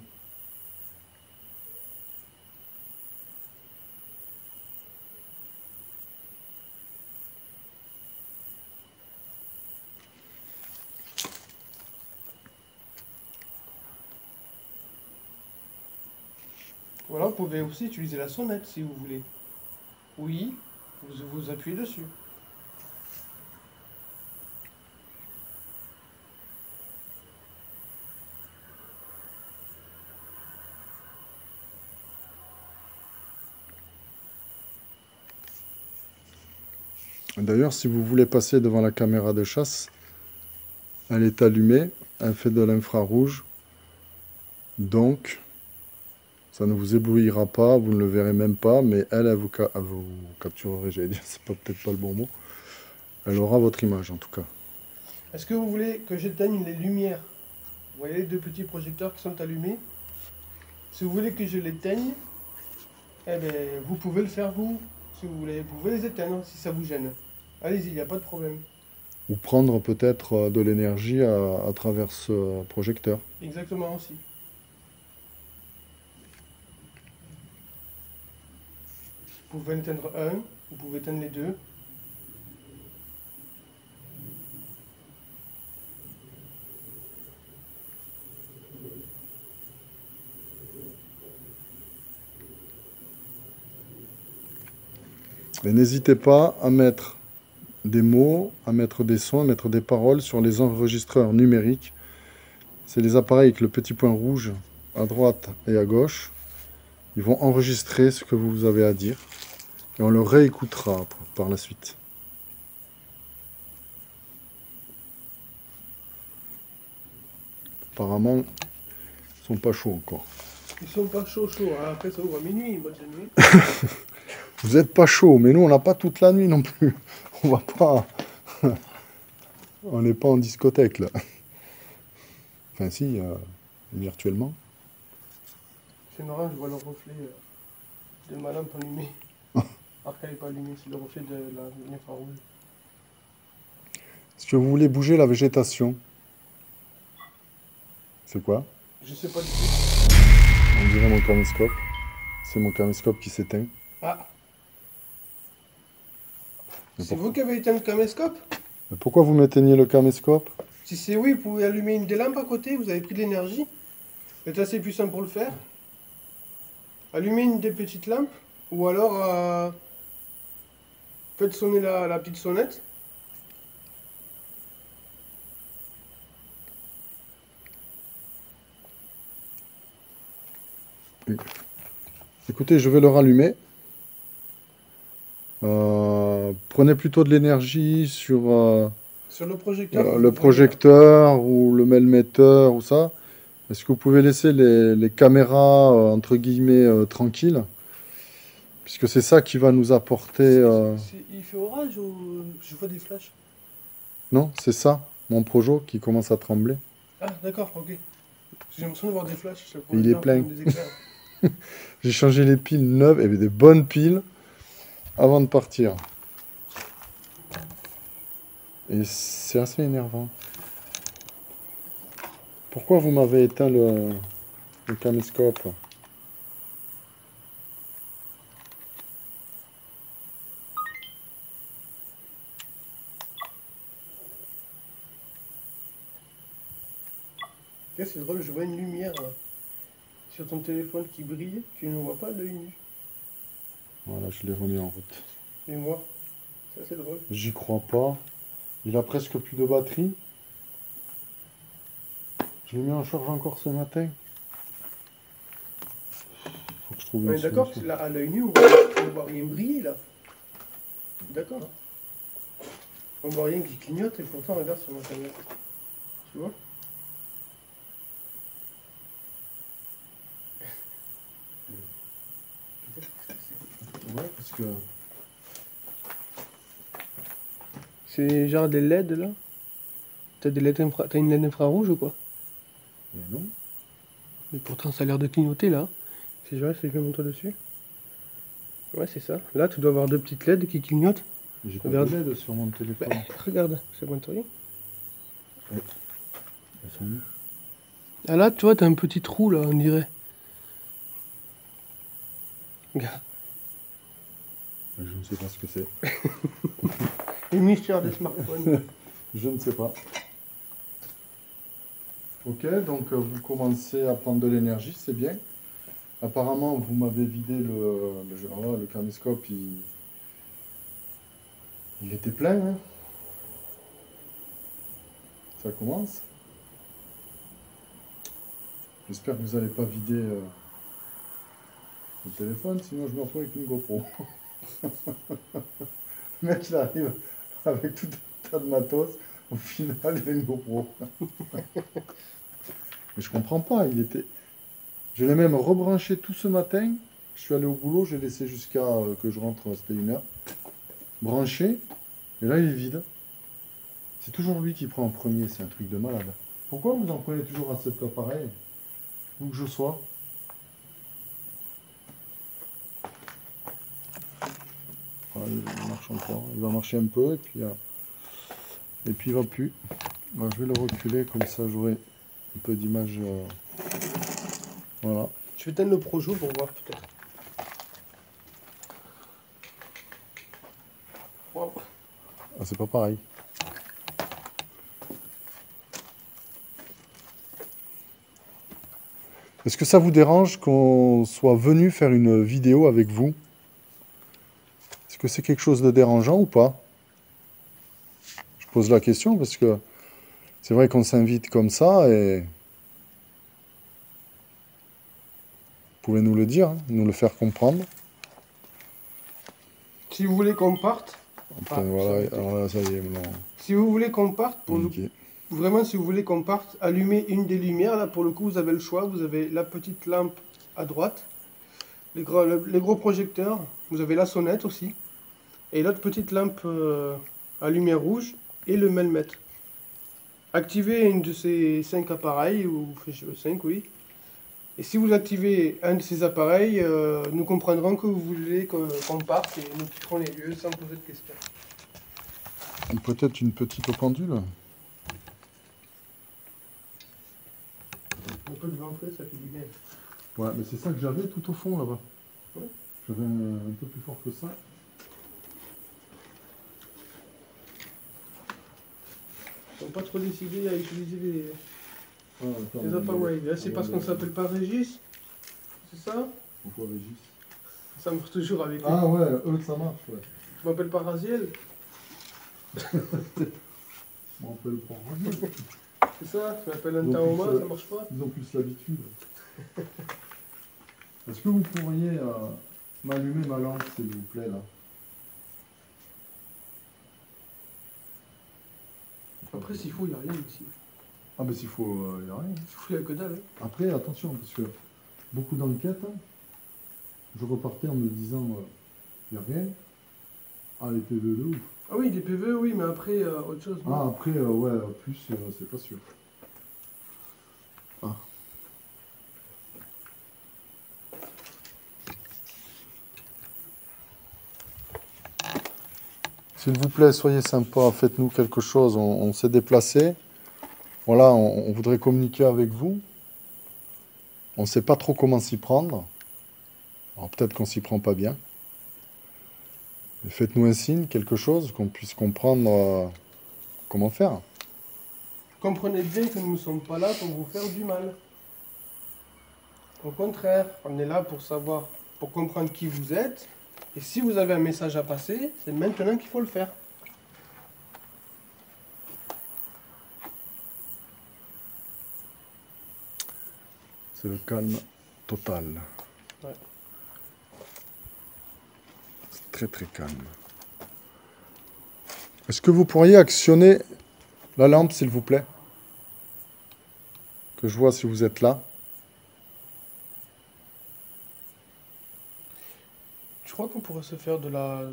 Voilà, vous pouvez aussi utiliser la sonnette si vous voulez. Oui, vous appuyez dessus.
D'ailleurs, si vous voulez passer devant la caméra de chasse, elle est allumée, elle fait de l'infrarouge. Donc, ça ne vous éblouira pas, vous ne le verrez même pas, mais elle vous capturera, j'allais dire, c'est peut-être pas le bon mot. Elle aura votre image en tout cas.
Est-ce que vous voulez que j'éteigne les lumières? Vous voyez les deux petits projecteurs qui sont allumés? Si vous voulez que je l'éteigne, eh bien, vous pouvez le faire vous. Si vous voulez, vous pouvez les éteindre si ça vous gêne. Allez-y, il n'y a pas de problème.
Ou prendre peut-être de l'énergie à travers ce projecteur.
Exactement aussi. Vous pouvez éteindre un, vous pouvez éteindre les deux.
Et n'hésitez pas à mettre des mots, à mettre des sons, à mettre des paroles sur les enregistreurs numériques. C'est les appareils avec le petit point rouge à droite et à gauche. Ils vont enregistrer ce que vous avez à dire et on le réécoutera par la suite. Apparemment, ils sont pas chauds encore.
Ils sont pas chauds. Hein. Après, ça ouvre à minuit, moi de nuit.
Vous n'êtes pas chaud, mais nous, on n'a pas toute la nuit non plus. On va pas... On n'est pas en discothèque, là. Enfin, si, virtuellement.
C'est marrant, je vois le reflet de ma lampe allumée. Alors qu'elle n'est pas allumée, c'est le reflet de l'infrarouge.
Est-ce que vous voulez bouger la végétation? C'est quoi?
Je sais pas du tout.
On dirait mon caméscope. C'est mon caméscope qui s'éteint.
Ah,
Mais
c'est
pourquoi?
vous qui avez éteint le caméscope?
Mais pourquoi vous m'éteignez le caméscope?
Si c'est oui, vous pouvez allumer une des lampes à côté, vous avez pris de l'énergie. C'est assez puissant pour le faire. Allumez une des petites lampes, ou alors faites sonner la petite sonnette.
Écoutez, je vais le rallumer. Prenez plutôt de l'énergie sur
Sur le projecteur.
le projecteur ou le melmetteur ou ça. Est-ce que vous pouvez laisser les caméras, entre guillemets, tranquilles? Puisque c'est ça qui va nous apporter...
Il fait orage ou je vois des flashs?
Non, c'est ça, mon projo qui commence à trembler.
Ah, d'accord, ok. J'ai l'impression de voir des flashs. Ça
Il est
pourrait
plein.
faire des éclairs.
J'ai changé les piles neuves, il y avait des bonnes piles avant de partir. Et c'est assez énervant. Pourquoi vous m'avez éteint le caméscope?
C'est drôle, je vois une lumière sur ton téléphone qui brille, que je ne vois pas à l'œil nu.
Voilà, je l'ai remis en route.
Et moi, c'est assez drôle.
J'y crois pas. Il a presque plus de batterie. Je l'ai mis en charge encore ce matin. Faut que je trouve
On
une
est d'accord,
solution.
là, à l'œil nu, on voit rien briller là. D'accord. On voit rien qui clignote et pourtant regarde sur ma caméra. Tu vois?
Ouais, parce que...
C'est genre des LED là? T'as une LED infrarouge ou quoi?
Mais non.
Mais pourtant ça a l'air de clignoter là. C'est vrai, si je mets mon doigt dessus. Ouais, c'est ça. Là, tu dois avoir deux petites LED qui clignotent.
J'ai pas
Regarde.
de LED sur mon téléphone.
Bah, regarde, c'est bon, toi.
Elles sont où?
Ah là, tu vois, t'as un petit trou là, on dirait. Regarde.
Je ne sais pas ce que c'est.
Les mystères des smartphones.
Je ne sais pas. Ok, donc vous commencez à prendre de l'énergie, c'est bien. Apparemment, vous m'avez vidé le caméscope, il était plein. Hein. Ça commence. J'espère que vous n'allez pas vider le téléphone, sinon je me retrouve avec une GoPro. Le mec, il arrive avec tout un tas de matos. Au final, il a une GoPro. Mais je comprends pas. Je l'ai même rebranché tout ce matin. Je suis allé au boulot, j'ai laissé jusqu'à que je rentre, c'était 1 heure. Branché. Et là, il est vide. C'est toujours lui qui prend en premier, c'est un truc de malade. Pourquoi vous en prenez toujours à cet appareil? Où que je sois? Voilà, il marche encore. Il va marcher un peu et puis il va plus. Bon, je vais le reculer comme ça j'aurai un peu d'image. Voilà.
Je vais éteindre le Projo pour voir peut-être. Wow.
Ah, c'est pas pareil. Est-ce que ça vous dérange qu'on soit venu faire une vidéo avec vous? Est-ce que c'est quelque chose de dérangeant ou pas? Je pose la question parce que c'est vrai qu'on s'invite comme ça et vous pouvez nous le dire, hein, nous le faire comprendre.
Si vous voulez qu'on parte,
Après, voilà, alors là, ça y est, non.
si vous voulez qu'on parte, pour nous,
Nickel.
vraiment si vous voulez qu'on parte, allumez une des lumières. Là pour le coup vous avez le choix, vous avez la petite lampe à droite, les gros projecteurs, vous avez la sonnette aussi, et l'autre petite lampe à lumière rouge et le melmette. Activez une de ces 5 appareils, ou 5 oui. Et si vous activez un de ces appareils, nous comprendrons que vous voulez qu'on parte et nous quitterons les lieux sans poser de questions.
Peut-être une petite pendule.
Un peu de ventre, ça fait du bien.
Ouais, mais c'est ça que j'avais tout au fond là-bas.
Ouais.
J'avais un peu plus fort que ça.
Ils n'ont pas trop décidé à utiliser les
Les
appareils. Là, c'est parce qu'on ne s'appelle pas Régis. C'est ça?
Pourquoi Régis?
Ça marche toujours avec eux.
Ah ouais, eux ça marche, ouais.
Je m'appelle pas Raziel.
Je m'appelle pas Régis.
C'est ça? Je m'appelle un
Donc,
Taoma, ça marche pas?
Ils ont plus l'habitude. Est-ce que vous pourriez m'allumer ma lampe, s'il vous plaît, là?
Après, s'il faut, il n'y a rien ici.
Ah, mais s'il faut, il n'y a rien.
S'il faut, il n'y a que dalle. Hein.
Après, attention, parce que beaucoup d'enquêtes, je repartais en me disant, il n'y a rien. Ah, les PV de ouf.
Ah oui, les PVE, oui, mais après, autre chose.
Ah, après, ouais, plus, c'est pas sûr. Ah. S'il vous plaît, soyez sympa, faites-nous quelque chose. On s'est déplacé. Voilà, on voudrait communiquer avec vous. On ne sait pas trop comment s'y prendre. Alors peut-être qu'on s'y prend pas bien. Mais faites-nous un signe, quelque chose, qu'on puisse comprendre comment faire.
Comprenez bien que nous ne sommes pas là pour vous faire du mal. Au contraire, on est là pour savoir, pour comprendre qui vous êtes. Et si vous avez un message à passer, c'est maintenant qu'il faut le faire.
C'est le calme total.
Ouais.
C'est très très calme. Est-ce que vous pourriez actionner la lampe, s'il vous plaît? Que je vois si vous êtes là.
Je crois qu'on pourrait se faire de la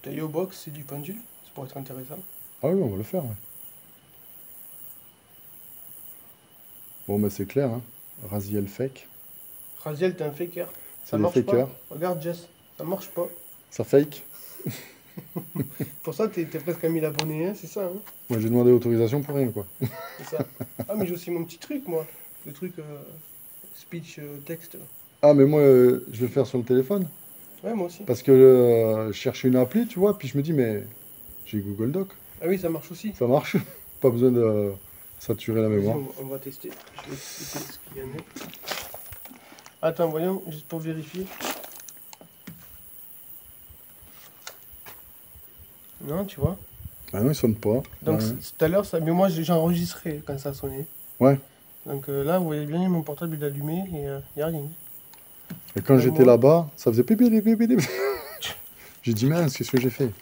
box et du pendule. Ça pourrait être intéressant.
Ah oui, on va le faire. Ouais. Bon, ben c'est clair. Hein. Raziel fake.
Raziel, t'es un faker.
C'est
Ça
des
marche
fakers.
pas. Regarde Jess, ça marche pas.
Ça fake?
Pour ça, t'es presque à 1000 abonnés, hein, c'est ça. Hein,
Moi, j'ai demandé l'autorisation pour rien, quoi.
c'est ça. Ah, mais j'ai aussi mon petit truc, moi. Le truc speech texte. Là.
Ah, mais moi, je vais le faire sur le téléphone.
Ouais, moi aussi.
Parce que je cherche une appli, tu vois, puis je me dis, mais j'ai Google Doc.
Ah oui, ça marche aussi.
Ça marche. Pas besoin de saturer la mémoire.
On va tester. Je vais expliquer ce qu'il y en a. Attends, voyons, juste pour vérifier. Non, tu vois.
Ah non, il sonne pas.
Donc
Ouais.
tout à l'heure, ça... mais moi j'ai enregistré quand ça a sonné.
Ouais.
Donc là, vous voyez bien, mon portable il est allumé et il n'y a rien.
Et quand j'étais là-bas, ça faisait pipi, pipi, pipi. J'ai dit, mince, qu'est-ce que j'ai fait?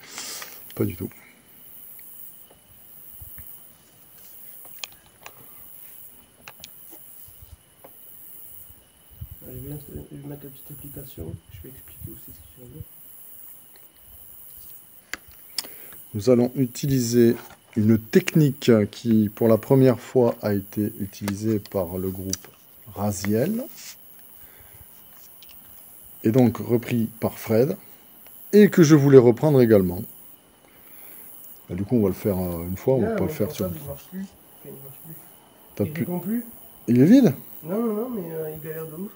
pas du tout.
Allez, je vais mettre la petite application. Je vais expliquer aussi ce qu'il y a.
Nous allons utiliser une technique qui, pour la première fois, a été utilisée par le groupe Raziel, et donc repris par Fred, et que je voulais reprendre également. Bah, du coup, on va le faire une fois, on va pas le faire sur...
Il marche plus. Il marche plus.
T'as
Il
pu...
répond plus.
Il est vide?
Non, non, non, mais il galère de ouf.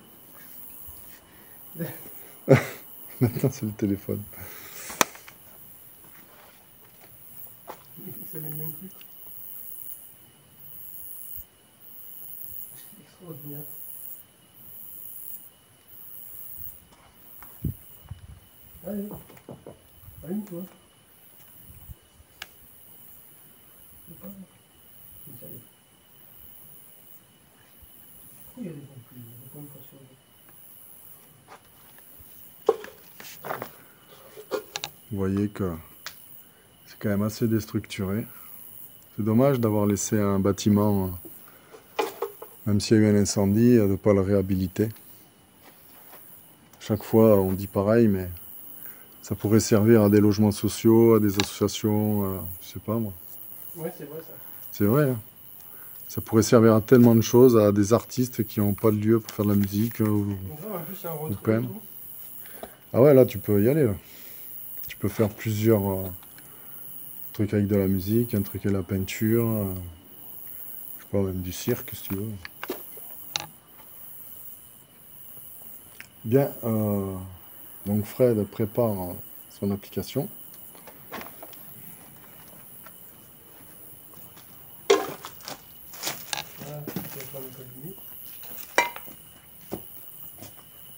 Maintenant, c'est le téléphone.
Il s'allume même plus. C'est extraordinaire. Allez, allume-toi. C'est pas grave. Ça y est. Pourquoi il répond plus? Il répond pas sur le...
Vous voyez que c'est quand même assez déstructuré. C'est dommage d'avoir laissé un bâtiment, même s'il y a eu un incendie, de ne pas le réhabiliter. Chaque fois, on dit pareil, mais ça pourrait servir à des logements sociaux, à des associations, je sais pas moi.
Ouais, c'est vrai ça.
C'est vrai, hein. Ça pourrait servir à tellement de choses, à des artistes qui n'ont pas de lieu pour faire de la musique. Ou
En plus, c'est un retour.
peine. Ah ouais, là, tu peux y aller. Là. Tu peux faire plusieurs trucs avec de la musique, un truc avec la peinture, je sais pas, même du cirque, si tu veux. Bien, donc Fred prépare son application.
Voilà,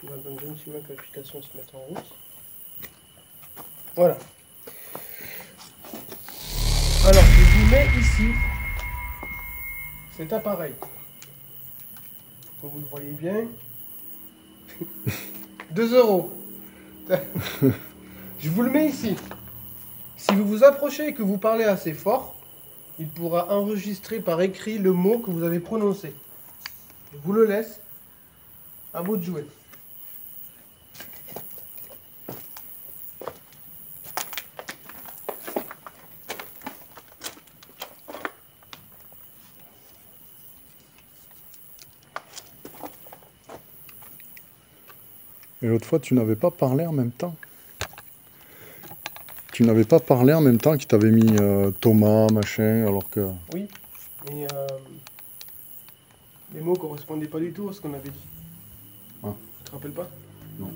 on va attendre un petit moment que l'application se mette en route. Voilà. Alors, je vous mets ici cet appareil. Vous le voyez bien. 2 €. Je vous le mets ici. Si vous vous approchez et que vous parlez assez fort, il pourra enregistrer par écrit le mot que vous avez prononcé. Je vous le laisse. À vous de jouer.
Et l'autre fois, tu n'avais pas parlé en même temps. Tu n'avais pas parlé en même temps qu'il t'avait mis Thomas, machin, alors que...
Oui, mais les mots correspondaient pas du tout à ce qu'on avait dit.
Ah.
Tu te rappelles pas?
Non.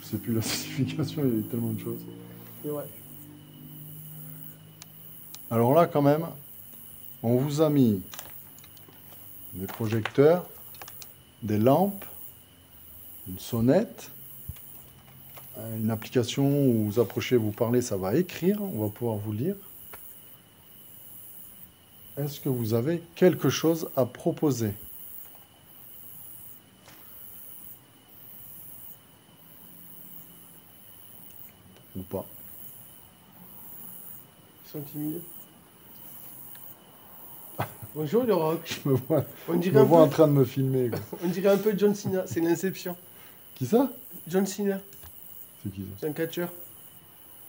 Je sais plus la signification, il y a eu tellement de choses.
C'est vrai.
Alors là, quand même, on vous a mis des projecteurs, des lampes, une sonnette, une application où vous approchez, vous parlez, ça va écrire, on va pouvoir vous lire. Est-ce que vous avez quelque chose à proposer? Ou pas?
Ils sont timides. Bonjour le rock.
Je me vois,
On
je
dirait,
me
un
vois en
peu,
train de me filmer. Quoi.
on dirait un peu John Cena, c'est l'Inception.
Qui ça?
John Cena,
C'est qui ça?
c'est un catcheur.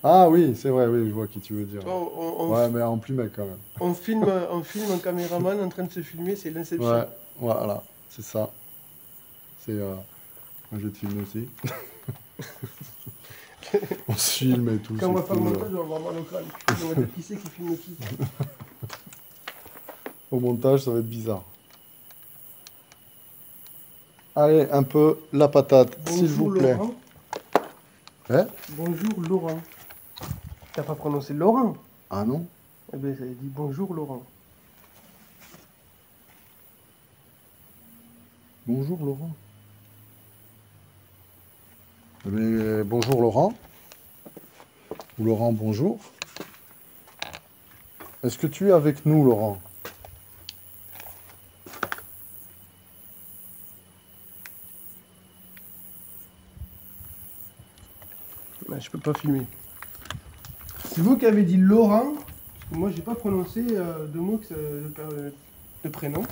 Ah oui, c'est vrai, oui, je vois qui tu veux dire.
Tu vois,
Ouais, mais en plus mec quand même.
on filme un caméraman en train de se filmer, c'est l'Inception.
Ouais, voilà, c'est ça. C'est... Moi, je vais te filmer aussi. On se filme et tout.
Quand on va
c'est
faire le
cool.
montage, on va avoir mal au crâne. On va dire qui c'est qui filme qui.
Au montage, ça va être bizarre. Allez, un peu la patate, s'il vous plaît.
Laurent.
Hein?
Bonjour Laurent. T'as pas prononcé Laurent?
Ah non?
Eh bien, ça dit bonjour Laurent.
Bonjour Laurent. Mais, bonjour Laurent. Ou Laurent, bonjour. Est-ce que tu es avec nous, Laurent?
Je peux pas filmer. C'est vous qui avez dit Laurent, parce que moi j'ai pas prononcé de mots que le prénom.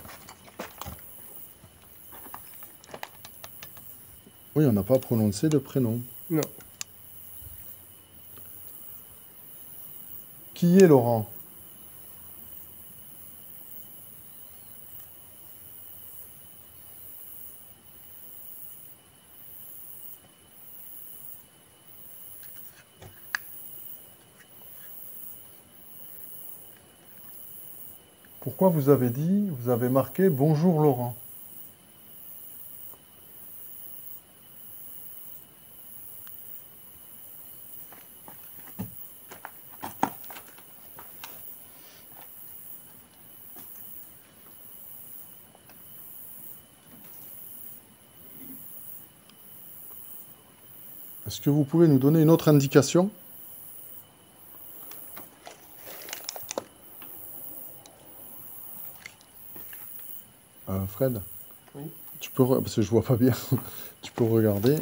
Oui, on n'a pas prononcé le prénom.
Non.
Qui est Laurent? Pourquoi vous avez marqué bonjour Laurent? Est-ce que vous pouvez nous donner une autre indication? Fred?
Oui.
Tu peux, parce que je vois pas bien, tu peux regarder.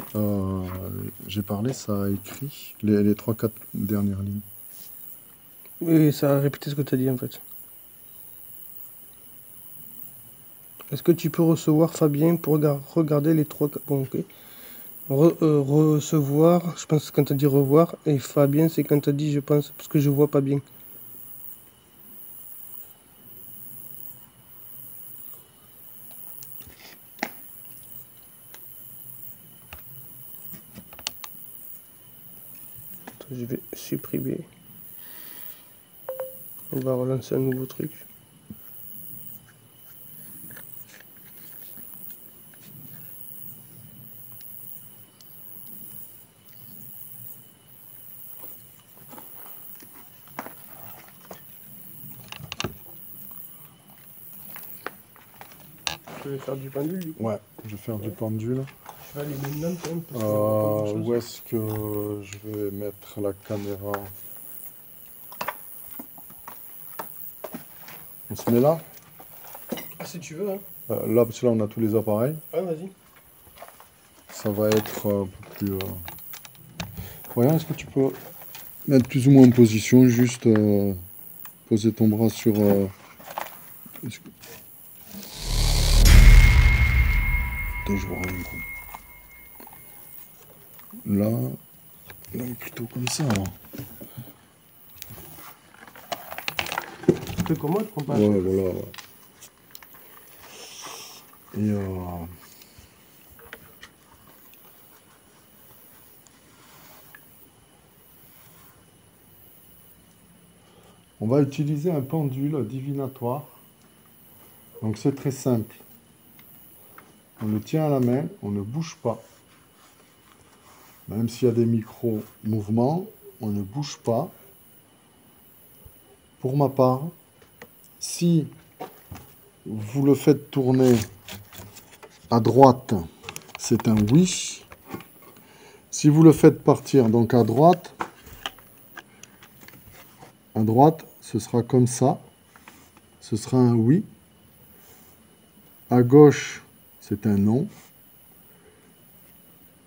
J'ai parlé, ça a écrit les 3-4 dernières lignes.
Oui, ça a répété ce que tu as dit en fait. Est-ce que tu peux recevoir Fabien pour regarder les 3... Bon, ok. Recevoir, je pense quand tu as dit revoir, et Fabien, c'est quand tu as dit je pense, parce que je vois pas bien. Attends, je vais supprimer. On va relancer un nouveau truc. Je vais faire du pendule du coup.
Ouais, je vais faire du pendule.
Je vais aller maintenant quand même. Parce qu'on va pas grand-chose.
Où est-ce que je vais mettre la caméra? On se met là?
Ah, si tu veux, hein.
Là, parce que là, on a tous les appareils.
Ah, vas-y.
Ça va être un peu plus... Ouais, est-ce que tu peux mettre plus ou moins en position, juste poser ton bras sur... est-ce que- Attends, je vois rien. Là, plutôt comme ça. Là.
C'est plus commode, qu'on passe.
Ouais, voilà. Ouais. Et on va utiliser un pendule divinatoire. Donc c'est très simple. On le tient à la main, on ne bouge pas. Même s'il y a des micro-mouvements, on ne bouge pas. Pour ma part, si vous le faites tourner à droite, c'est un oui. Si vous le faites partir donc à droite, ce sera comme ça. Ce sera un oui. À gauche, c'est un non.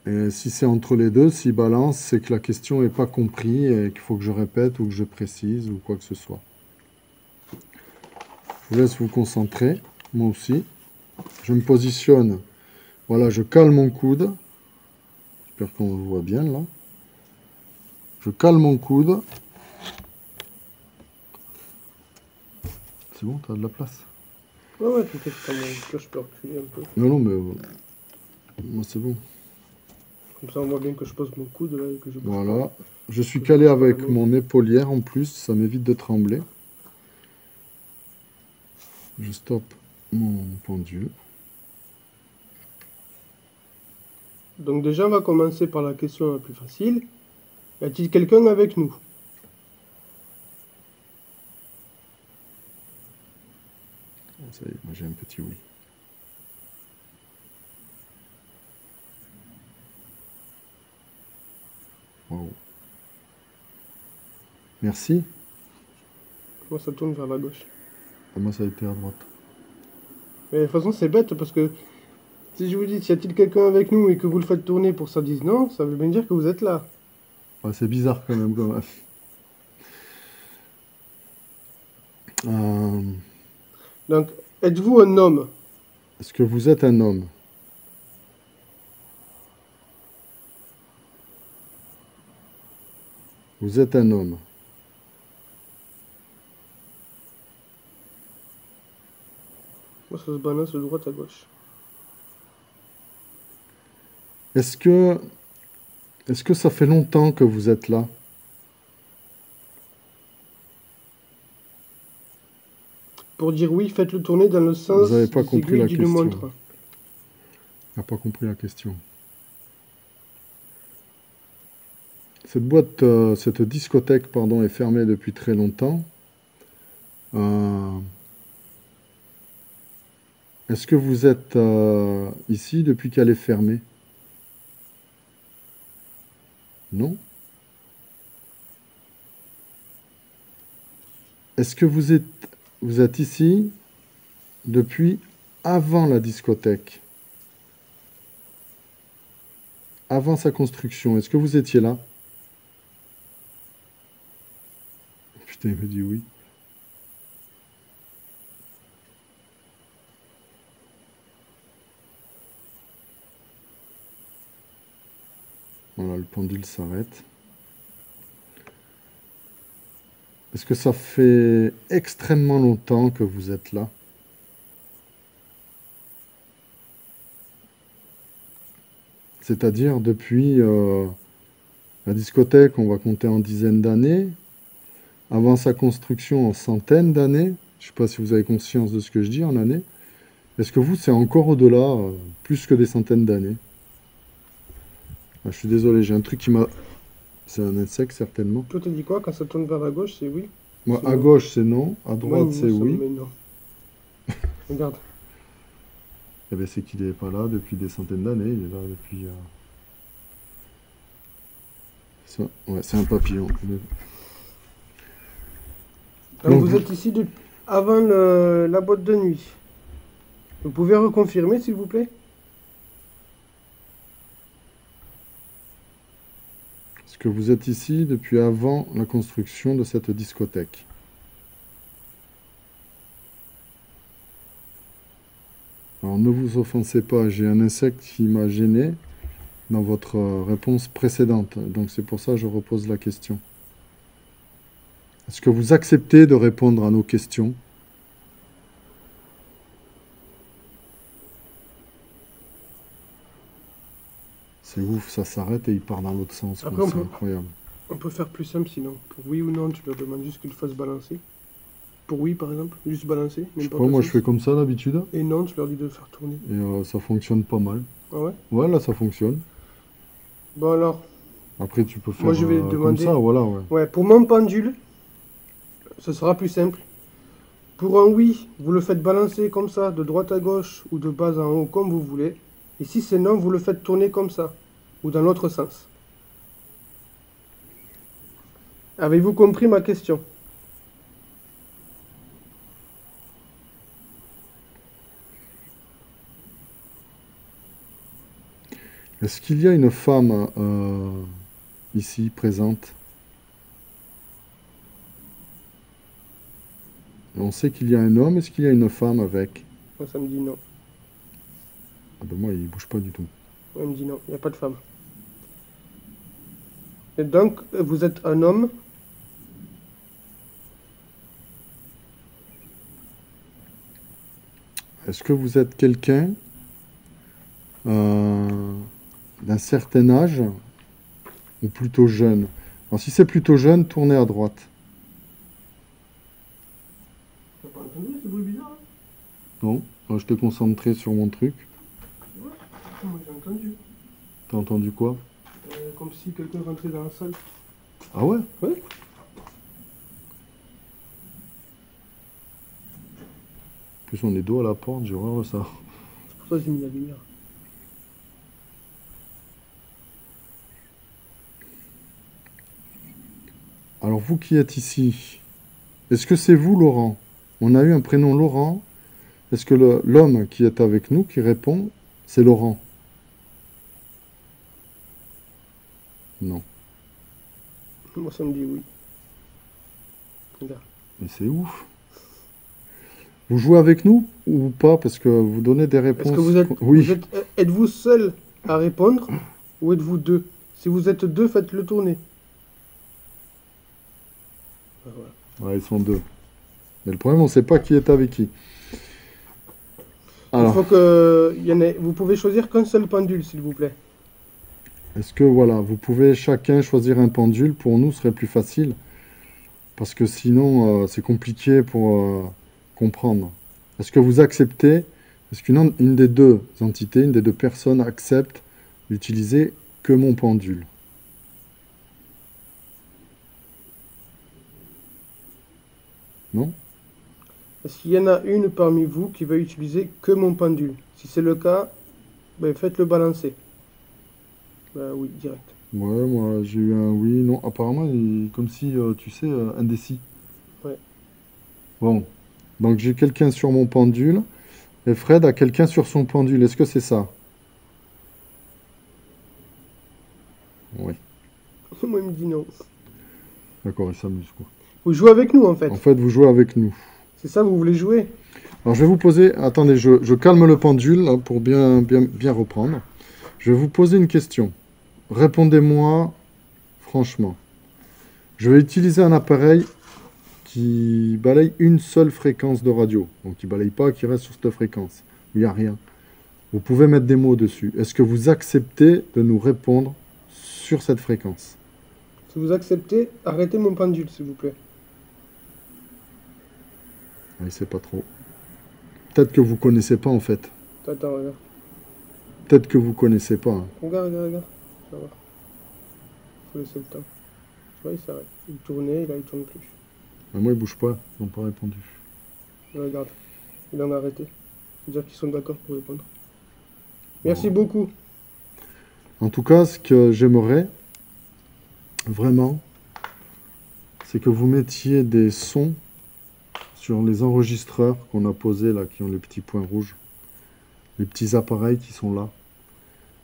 Et si c'est entre les deux, s'il balance, c'est que la question n'est pas comprise et qu'il faut que je répète ou que je précise ou quoi que ce soit. Je vous laisse vous concentrer, moi aussi. Je me positionne. Voilà, je cale mon coude. J'espère qu'on le voit bien là. Je cale mon coude. C'est bon, tu as de la place?
Ouais, t'inquiète, je peux reculer un peu.
Non, mais moi c'est bon.
Comme ça, on voit bien que je pose mon coude là et que je bouge
Voilà.
pas.
Je suis calé avec mon épaulière en plus, ça m'évite de trembler. Je stoppe mon pendule.
Donc déjà, on va commencer par la question la plus facile. Y a-t-il quelqu'un avec nous?
Ça y est, moi j'ai un petit oui. Wow. Merci.
Moi, ça tourne vers la gauche.
Et moi ça a été à droite.
Mais de toute façon, c'est bête parce que si je vous dis, y a-t-il quelqu'un avec nous et que vous le faites tourner pour que ça dise non, ça veut bien dire que vous êtes là.
Ouais, c'est bizarre quand même.
Donc, êtes-vous un homme?
Est-ce que vous êtes un homme? Vous êtes un homme.
Moi, ça se balance de droite à gauche.
Est-ce que ça fait longtemps que vous êtes là?
Pour dire oui, faites-le tourner dans le sens
Vous n'avez pas
des
compris
aiguilles
la
d'une
question.
montre.
Je n'ai pas compris la question. Cette boîte, cette discothèque, pardon, est fermée depuis très longtemps. Est-ce que vous êtes ici depuis qu'elle est fermée? Non? Est-ce que vous êtes ici depuis avant la discothèque? Avant sa construction, est-ce que vous étiez là? Putain, il me dit oui. Voilà, le pendule s'arrête. Est-ce que ça fait extrêmement longtemps que vous êtes là? C'est-à-dire depuis la discothèque, on va compter en dizaines d'années. Avant sa construction, en centaines d'années. Je ne sais pas si vous avez conscience de ce que je dis en années. Est-ce que vous, c'est encore au-delà, plus que des centaines d'années? Ah, je suis désolé, j'ai un truc qui m'a... C'est un insecte, certainement.
Toi, t'as dit quoi? Quand ça tourne vers la gauche, c'est oui?
Moi,
C'est
à
non.
gauche, c'est non. À
Moi,
droite, c'est
ça
oui.
me met non. Regarde.
Eh bien, c'est qu'il n'est pas là depuis des centaines d'années. Il est là depuis... Ouais, c'est un papillon.
Donc, vous êtes ici avant la boîte de nuit. Vous pouvez reconfirmer, s'il vous plaît?
Est-ce que vous êtes ici depuis avant la construction de cette discothèque? Alors, ne vous offensez pas, j'ai un insecte qui m'a gêné dans votre réponse précédente. Donc, c'est pour ça que je repose la question. Est-ce que vous acceptez de répondre à nos questions? C'est ouf, ça s'arrête et il part dans l'autre sens.
Après,
C'est incroyable.
On peut faire plus simple sinon. Pour oui ou non, tu leur demandes juste qu'ils fassent balancer. Pour oui, par exemple, juste balancer.
Je sais pas, moi je fais comme ça d'habitude.
Et non, tu leur dis de le faire tourner.
Et ça fonctionne pas mal.
Ah ouais?
Ouais, là ça fonctionne.
Bon alors.
Après tu peux faire
Moi je vais
comme
demander.
ça, voilà, ouais.
Ouais, pour mon pendule, ce sera plus simple. Pour un oui, vous le faites balancer comme ça, de droite à gauche ou de bas en haut, comme vous voulez. Et si c'est non, vous le faites tourner comme ça, ou dans l'autre sens. Avez-vous compris ma question?
Est-ce qu'il y a une femme ici présente? On sait qu'il y a un homme, est-ce qu'il y a une femme avec?
Moi ça me dit non.
Ah ben moi il bouge pas du tout.
Moi il me dit non, il n'y a pas de femme. Et donc, vous êtes un homme.
Est-ce que vous êtes quelqu'un d'un certain âge ou plutôt jeune? Alors si c'est plutôt jeune, tournez à droite.
T'as pas entendu ce bruit bizarre là?
Non, je t'ai concentré sur mon truc.
Ouais, moi j'ai entendu.
T'as entendu quoi?
Comme si quelqu'un rentrait dans la salle.
Ah ouais?
Oui.
En plus on est dos à la porte, j'ai horreur de ça.
C'est pour ça que j'ai mis la lumière.
Alors vous qui êtes ici, est-ce que c'est vous Laurent? On a eu un prénom Laurent. Est-ce que l'homme qui est avec nous, qui répond, c'est Laurent? Non.
Moi ça me dit oui. Regarde.
Mais c'est ouf. Vous jouez avec nous ou pas? Parce que vous donnez des réponses.
Est-ce que vous êtes,
Oui.
êtes-vous seul à répondre ou êtes-vous deux? Si vous êtes deux, faites-le tourner. Ben voilà.
Ouais, ils sont deux. Mais le problème, on ne sait pas qui est avec qui.
Il
Alors,
faut que vous pouvez choisir qu'un seul pendule, s'il vous plaît.
est-ce que voilà, vous pouvez chacun choisir un pendule? Pour nous, ce serait plus facile. Parce que sinon, c'est compliqué pour comprendre. Est-ce que vous acceptez, est-ce une des deux entités, une des deux personnes accepte d'utiliser que mon pendule? Non?
Est-ce qu'il y en a une parmi vous qui va utiliser que mon pendule? Si c'est le cas, ben faites-le balancer. Ben oui, direct.
Ouais, moi j'ai eu un oui, non. Apparemment, comme si, tu sais, indécis.
Ouais.
Bon, donc j'ai quelqu'un sur mon pendule et Fred a quelqu'un sur son pendule. Est-ce que c'est ça? Oui,
Moi, il me dit non.
d'accord, il s'amuse quoi.
Vous jouez avec nous, en fait.
En fait, vous jouez avec nous.
C'est ça, vous voulez jouer?
Alors je vais vous poser, attendez, je calme le pendule là, pour bien reprendre. Je vais vous poser une question. Répondez-moi franchement. Je vais utiliser un appareil qui balaye une seule fréquence de radio. Donc qui balaye pas, qui reste sur cette fréquence. Il n'y a rien. Vous pouvez mettre des mots dessus. Est-ce que vous acceptez de nous répondre sur cette fréquence?
Si vous acceptez, arrêtez mon pendule, s'il vous plaît.
Ah, il sait pas trop. Peut-être que vous connaissez pas en fait.
Attends, regarde.
Peut-être que vous connaissez pas, hein.
Regarde. Ça va. Faut laisser le temps. Tu vois, il s'arrête. Il tournait, et là, il tourne plus.
Mais moi, il bouge pas. Ils n'ont pas répondu.
Regarde. Il en a arrêté. C'est-à-dire qu'ils sont d'accord pour répondre. Merci beaucoup.
En tout cas, ce que j'aimerais vraiment, c'est que vous mettiez des sons sur les enregistreurs qu'on a posés là, qui ont les petits points rouges, les petits appareils qui sont là,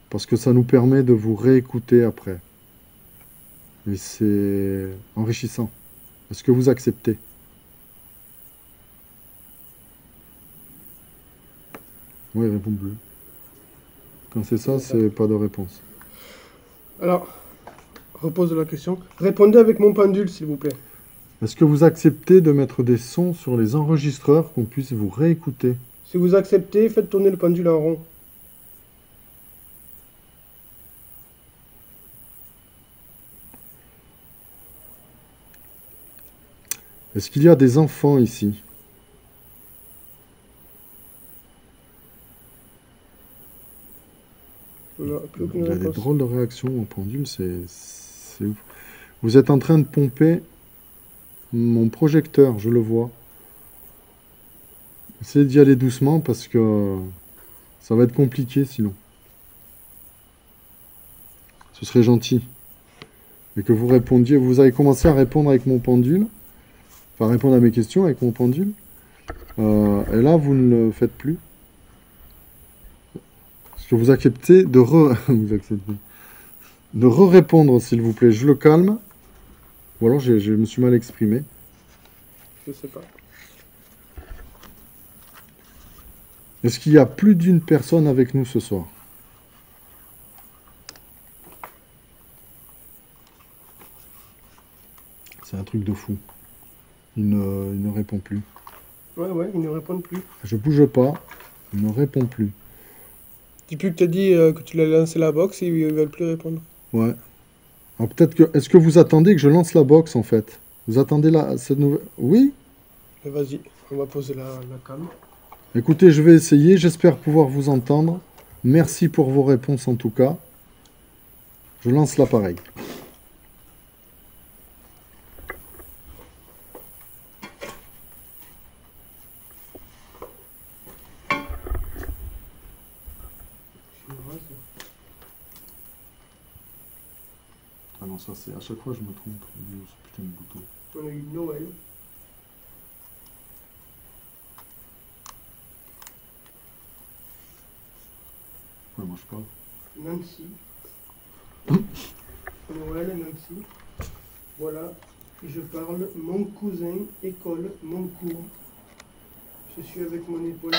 parce que ça nous permet de vous réécouter après. Et c'est enrichissant. Est-ce que vous acceptez? Oui, il répond bleu. Quand c'est ça, c'est pas de réponse.
Alors, repose la question. Répondez avec mon pendule, s'il vous plaît.
Est-ce que vous acceptez de mettre des sons sur les enregistreurs qu'on puisse vous réécouter?
Si vous acceptez, faites tourner le pendule en rond.
Est-ce qu'il y a des enfants ici?
Non, plus aucune
Il y a des
réponse.
drôles de réactions au pendule, c'est ouf. Vous êtes en train de pomper mon projecteur, je le vois. Essayez d'y aller doucement parce que ça va être compliqué sinon. Ce serait gentil. Et que vous répondiez, vous avez commencé à répondre avec mon pendule, enfin répondre à mes questions avec mon pendule. Et là, vous ne le faites plus. Est-ce que vous acceptez de de re-répondre, s'il vous plaît? Je le calme. Ou alors je me suis mal exprimé.
Je sais pas.
Est-ce qu'il y a plus d'une personne avec nous ce soir? C'est un truc de fou. Il ne répond plus.
Ouais, ils ne répondent plus.
Je bouge pas. Il ne répond plus.
Depuis que tu as dit que tu l'as lancé la box, ils veulent plus répondre.
Ouais. Alors peut-être que... Est-ce que vous attendez que je lance la box en fait? Vous attendez cette nouvelle... Oui?
Mais vas-y, on va poser la cam.
Écoutez, je vais essayer. J'espère pouvoir vous entendre. Merci pour vos réponses en tout cas. Je lance l'appareil. Ah non, ça c'est... À chaque fois je me trompe. Ce putain de bouton.
On a eu Noël.
Pourquoi elle marche pas?
Nancy. Noël et Nancy. Voilà. Je parle mon cousin, école, mon cours. Je suis avec mon épaule.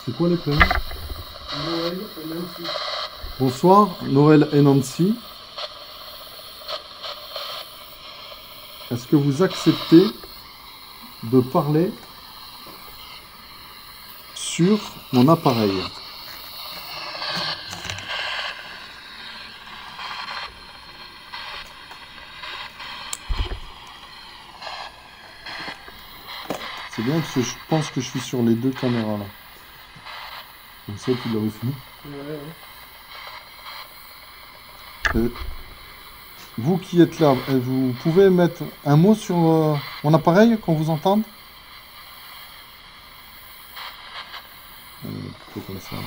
C'est quoi les prénoms?
Noël et Nancy.
Bonsoir, Noël et Nancy. Est-ce que vous acceptez de parler sur mon appareil? C'est bien parce que je pense que je suis sur les deux caméras là. Comme ça, tu l'as aussi.
Ouais.
Vous qui êtes là, vous pouvez mettre un mot sur mon appareil qu'on vous entende? Plutôt comme ça.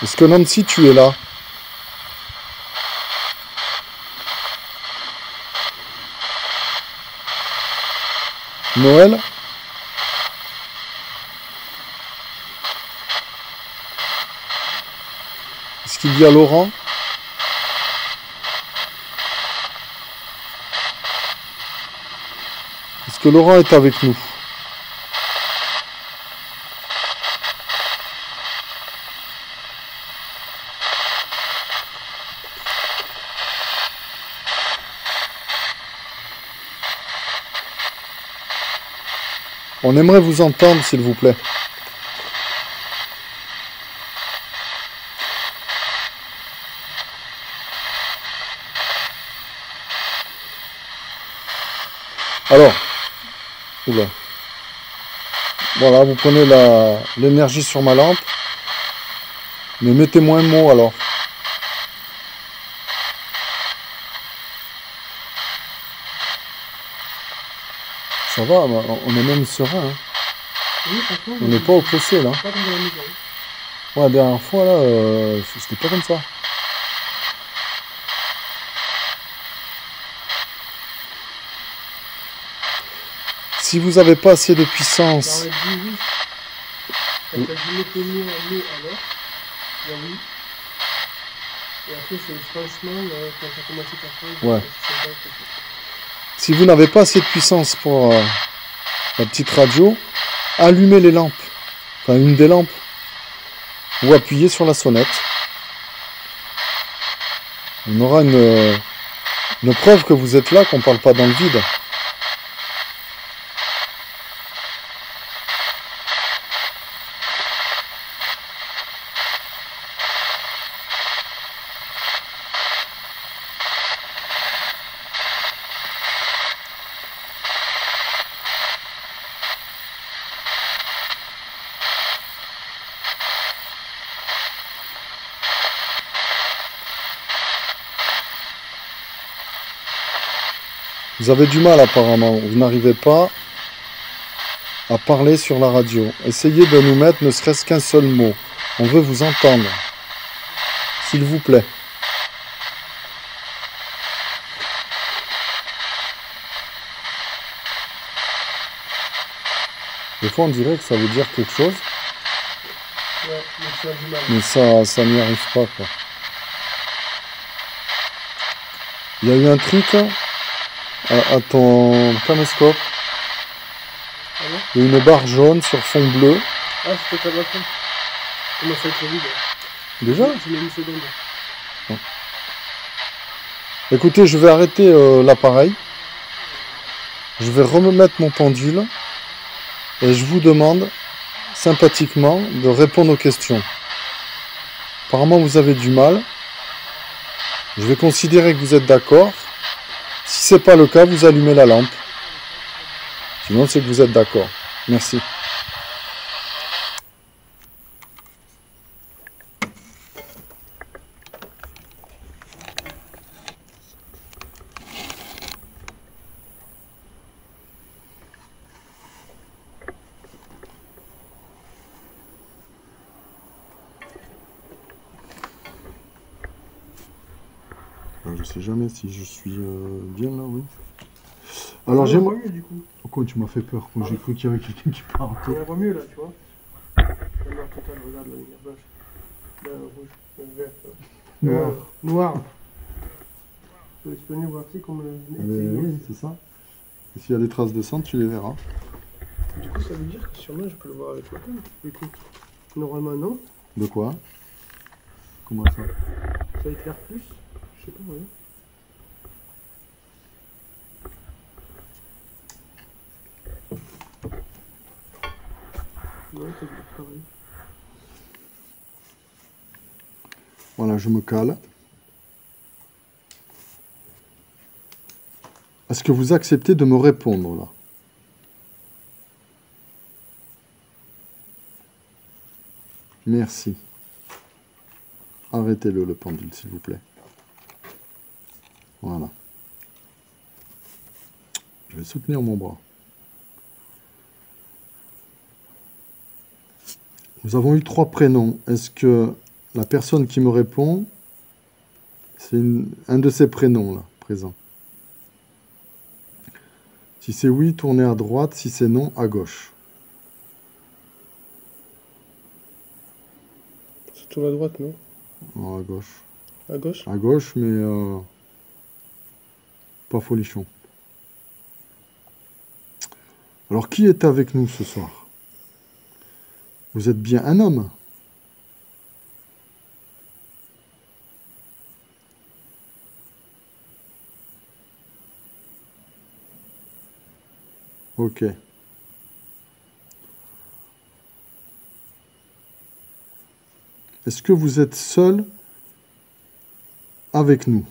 Est-ce que Nancy, tu es là? Noël? Est-ce qu'il y a Laurent? Est-ce que Laurent est avec nous? On aimerait vous entendre, s'il vous plaît. Alors, oula. Voilà, vous prenez l'énergie sur ma lampe, mais mettez-moi un mot alors. Ça va, on est même serein. Hein.
Oui, franchement,
On n'est pas oppressé là.
pas comme dans la maison.
Ouais, la dernière fois là, c'était pas comme ça. Si vous n'avez pas assez de puissance.
J'aurais dit oui. Quand t'as dit mettez-moi un mot alors, il y a oui. Et après, c'est franchement, quand t'as commencé ta phrase,
Ouais.
c'est pas fait.
Si vous n'avez pas assez de puissance pour la petite radio, allumez les lampes. Enfin, une des lampes. Ou appuyez sur la sonnette. On aura une preuve que vous êtes là, qu'on ne parle pas dans le vide. Vous avez du mal apparemment, vous n'arrivez pas à parler sur la radio. Essayez de nous mettre ne serait-ce qu'un seul mot. On veut vous entendre. S'il vous plaît. Des fois on dirait que ça veut dire quelque chose,
Ouais, mais tu as du mal.
mais ça n'y arrive pas quoi. Il y a eu un truc à ton caméscope.
Ah bon?
Il y a une barre jaune sur fond bleu.
Ah, c'était ta batterie. Comment ça être vide?
Déjà?
Je mets une seconde.
Écoutez, je vais arrêter l'appareil. Je vais remettre mon pendule. Et je vous demande sympathiquement de répondre aux questions. Apparemment, vous avez du mal. Je vais considérer que vous êtes d'accord. Si ce n'est pas le cas, vous allumez la lampe. Sinon, c'est que vous êtes d'accord. Merci. je sais jamais si je suis bien là, oui. Alors j'ai...
mieux du coup.
Pourquoi tu m'as fait peur quand j'ai cru qu'il y avait quelqu'un qui partait?
On voit mieux là, tu vois. Le noir total, regarde la lumière blanche. Là, le rouge, le vert.
Noir.
Noir. Faut l'exploiter, voir, tu sais, comme
Oui, c'est ça. Et s'il y a des traces de sang, tu les verras.
Du coup, ça veut dire que sûrement je peux le voir avec ma canne. Du coup, normalement, non.
De quoi? Comment ça?
Ça éclaire plus. Je sais pas, ouais. Ouais, ça doit être pareil.
Voilà, je me cale. Est-ce que vous acceptez de me répondre là? Merci. Arrêtez-le, le pendule, s'il vous plaît. Voilà. Je vais soutenir mon bras. Nous avons eu 3 prénoms. Est-ce que la personne qui me répond, c'est un de ces prénoms là, présent? Si c'est oui, tournez à droite. Si c'est non, à gauche.
Surtout à droite, non?
Non, à gauche.
À gauche?
À gauche, mais pas folichon. Alors, qui est avec nous ce soir? Vous êtes bien un homme? Ok. Est-ce que vous êtes seul avec nous?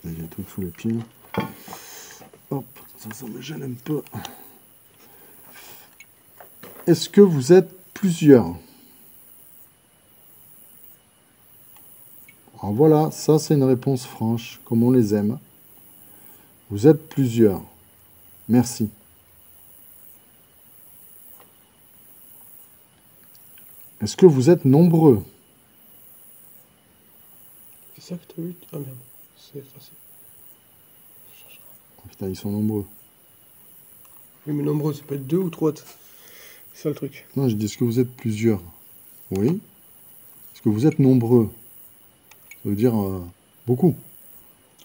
J'ai des trucs sous les pieds. Hop, ça me gêne un peu. Est-ce que vous êtes plusieurs? Alors voilà, ça c'est une réponse franche, comme on les aime. Vous êtes plusieurs. Merci. Est-ce que vous êtes nombreux?
C'est ça que t'as vu? Ah merde, c'est effacé.
Oh, putain, ils sont nombreux.
Oui, mais nombreux, ça peut être 2 ou 3. C'est ça le truc.
Non, j'ai dit, est-ce que vous êtes plusieurs? Oui. Est-ce que vous êtes nombreux? Ça veut dire beaucoup.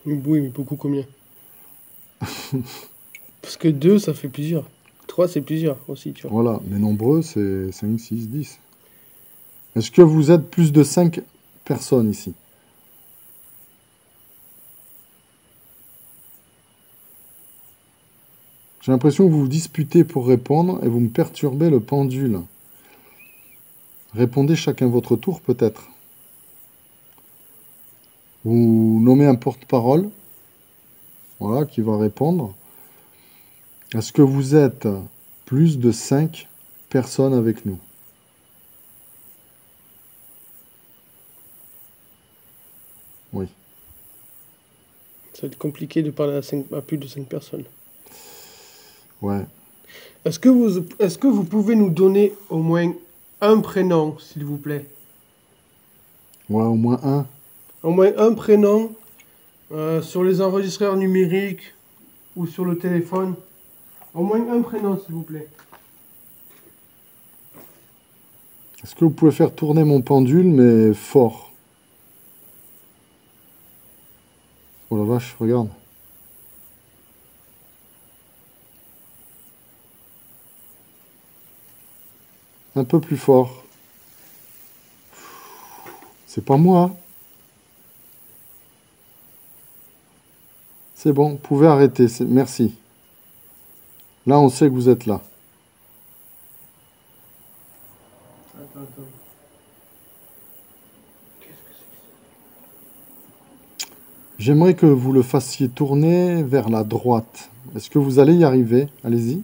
Oui, mais beaucoup combien? Parce que 2, ça fait plusieurs. 3, c'est plusieurs aussi, tu vois.
Voilà, mais nombreux, c'est 5, 6, 10. Est-ce que vous êtes plus de 5 personnes ici? J'ai l'impression que vous vous disputez pour répondre et vous me perturbez le pendule. Répondez chacun votre tour, peut-être. Vous nommez un porte-parole, voilà, qui va répondre. Est-ce que vous êtes plus de 5 personnes avec nous? Oui.
Ça va être compliqué de parler à plus de 5 personnes.
Ouais.
Est-ce que vous pouvez nous donner au moins un prénom, s'il vous plaît?
Ouais, au moins un.
Au moins un prénom sur les enregistreurs numériques ou sur le téléphone. Au moins un prénom, s'il vous plaît.
Est-ce que vous pouvez faire tourner mon pendule, mais fort? Oh la vache, regarde. Un peu plus fort. C'est pas moi. C'est bon, vous pouvez arrêter. Merci. Là, on sait que vous êtes là.
Attends. Qu'est-ce que c'est que ça?
J'aimerais que vous le fassiez tourner vers la droite. Est-ce que vous allez y arriver? Allez-y.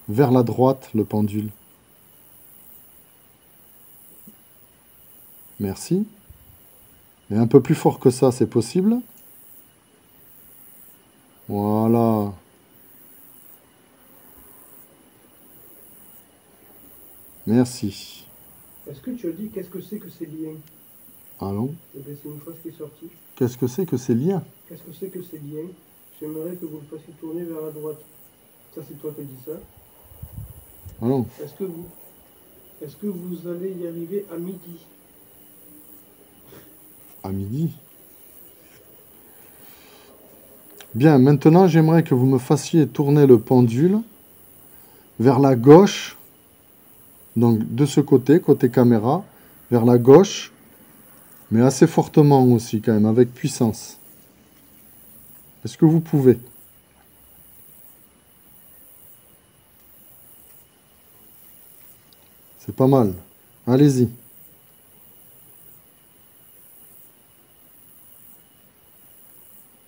Vers la droite, le pendule. Merci. Et un peu plus fort que ça, c'est possible? Voilà. Merci.
Est-ce que tu as dit qu'est-ce que c'est que ces liens?
Allons.
Eh bien, c'est une phrase qui est sortie.
Qu'est-ce que c'est que ces liens?
Qu'est-ce que c'est que ces liens? J'aimerais que vous le fassiez tourner vers la droite. Ça, c'est toi qui dis ça.
Allons.
Est-ce que vous allez y arriver à midi?
À midi. Bien, maintenant j'aimerais que vous me fassiez tourner le pendule vers la gauche, donc de ce côté, côté caméra, vers la gauche, mais assez fortement aussi quand même, avec puissance. Est-ce que vous pouvez? C'est pas mal. Allez-y.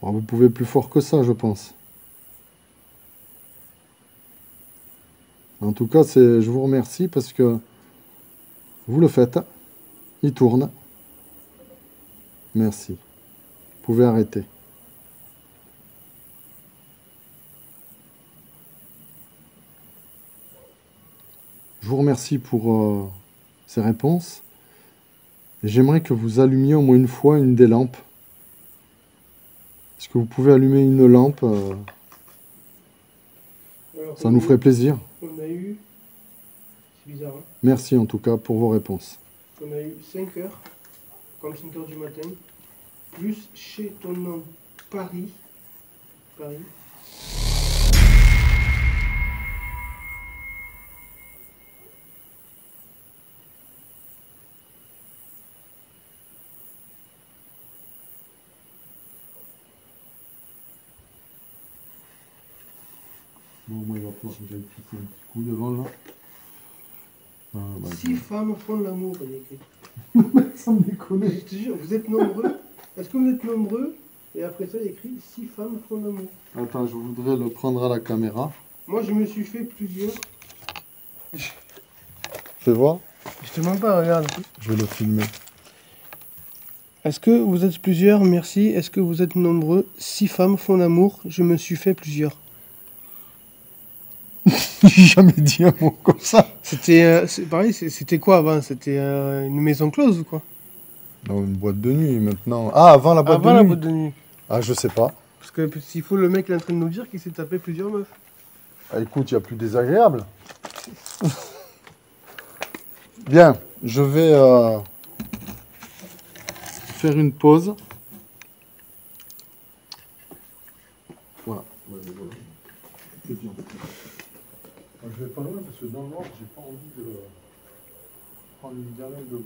Bon, vous pouvez plus fort que ça, je pense. En tout cas, je vous remercie parce que vous le faites. Il tourne. Merci. Vous pouvez arrêter. Je vous remercie pour ces réponses. J'aimerais que vous allumiez au moins une fois une des lampes. Est-ce que vous pouvez allumer une lampe?
Alors,
Ça nous ferait plaisir.
On a eu... C'est bizarre, hein?
Merci en tout cas pour vos réponses.
On a eu 5 heures, comme 5 heures du matin, plus chez ton nom Paris. Paris.
Bon, moi, il va falloir que j'aille pousser un petit coup devant là. Ah, bah,
6 femmes font l'amour, il y a écrit.
ça me déconne.
Je te jure, vous êtes nombreux. Est-ce que vous êtes nombreux? Et après ça, il y a écrit 6 femmes font l'amour.
Attends, je voudrais le prendre à la caméra.
Moi, je me suis fait plusieurs.
Fais voir.
Je te mens pas, regarde.
Je vais le filmer.
Est-ce que vous êtes plusieurs? Merci. Est-ce que vous êtes nombreux? 6 femmes font l'amour. Je me suis fait plusieurs.
J'ai jamais dit un mot comme ça.
C'était c'est pareil, c'était quoi avant? C'était une maison close ou quoi?
Dans une boîte de nuit maintenant. Ah, avant la boîte
Avant
de
la
nuit.
boîte de nuit.
Ah, je sais pas.
Parce que s'il faut, le mec est en train de nous dire qu'il s'est tapé plusieurs meufs.
Ah, écoute, il y a plus désagréable. Bien, je vais faire une pause. Voilà. C'est bien. Je vais pas loin parce que dans le noir, j'ai pas envie de prendre une dernière de bouffe.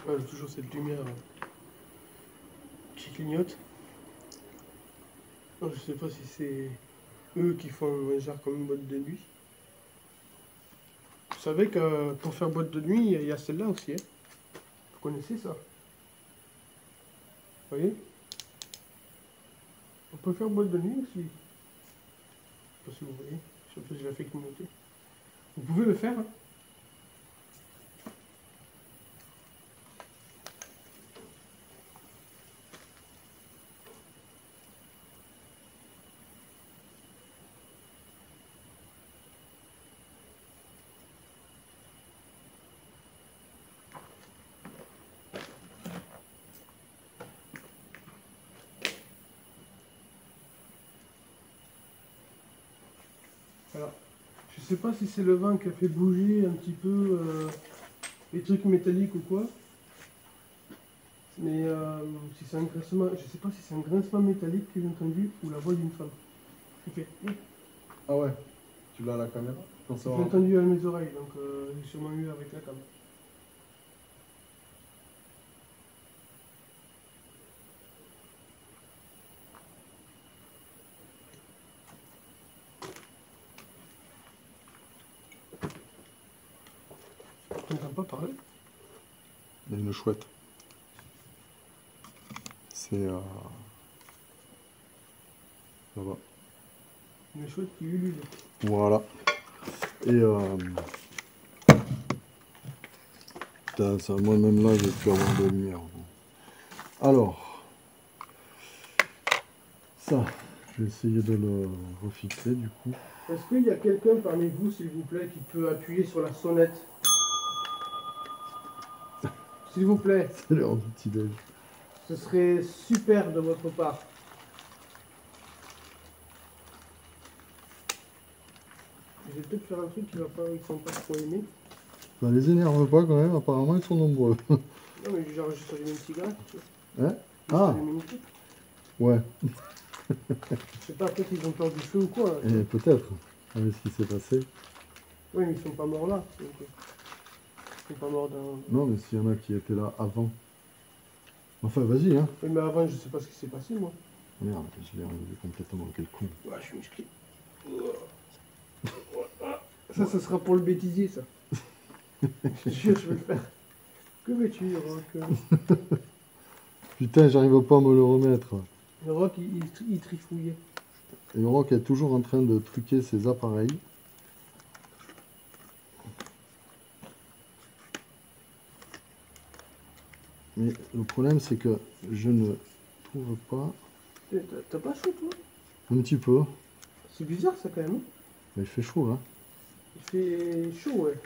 Ouais, j'ai toujours cette lumière qui clignote. Non, je sais pas si c'est eux qui font un genre comme une boîte de nuit. Vous savez que pour faire boîte de nuit, il y a celle-là aussi. Hein. Vous connaissez ça? Vous voyez? On peut faire boîte de nuit aussi. Je sais pas si vous voyez. Je sais pas si je la fais clignoter. Vous pouvez le faire. Hein. Alors, je sais pas si c'est le vent qui a fait bouger un petit peu les trucs métalliques ou quoi. Mais si c'est un grincement, je sais pas si c'est un grincement métallique que j'ai entendu ou la voix d'une femme. Ok.
Ah ouais, tu l'as à la caméra?
J'ai entendu à mes oreilles, donc j'ai sûrement eu avec la cam. Tu n'entends pas parler?
Il y a une chouette. C'est là-bas.
Une chouette qui ulule.
Voilà. Et putain, ça, moi-même là, j'ai pu avoir de lumière. Alors, ça, je vais essayer de le refixer du coup.
Est-ce qu'il y a quelqu'un parmi vous, s'il vous plaît, qui peut appuyer sur la sonnette? S'il vous plaît,
C'est l'heure du petit-déj.
ce serait super de votre part. Je vais peut-être faire un truc qui va pas, ils sont pas trop aimés.
Ça les énerve pas quand même, apparemment ils sont nombreux.
Non mais genre juste allumer une cigarette, tu vois.
Hein?
Juste
Ah,
allumer une truc.
ouais,
Je sais pas, peut-être qu'ils ont peur du feu ou quoi. Hein.
et peut-être, avec ce qui s'est passé.
Oui, mais ils sont pas morts là. Donc, ils sont pas morts d'un...
Non, mais s'il y en a qui étaient là avant. Enfin, vas-y, hein.
Oui, mais avant, je sais pas ce qui s'est passé, moi.
Merde, je l'ai enlevé complètement, quel con.
Ouais, je suis musclé. Ça sera pour le bêtisier, ça. Je te jure, je vais le faire. Que veux-tu, Rock?
Putain, j'arrive pas à me le remettre.
Le Rock, il trifouillait.
Et Rock est toujours en train de truquer ses appareils. Mais le problème, c'est que je ne trouve pas...
T'as pas chaud, toi?
Un petit peu.
C'est bizarre, ça, quand même.
Mais il fait chaud, là.
Il fait chaud, ouais.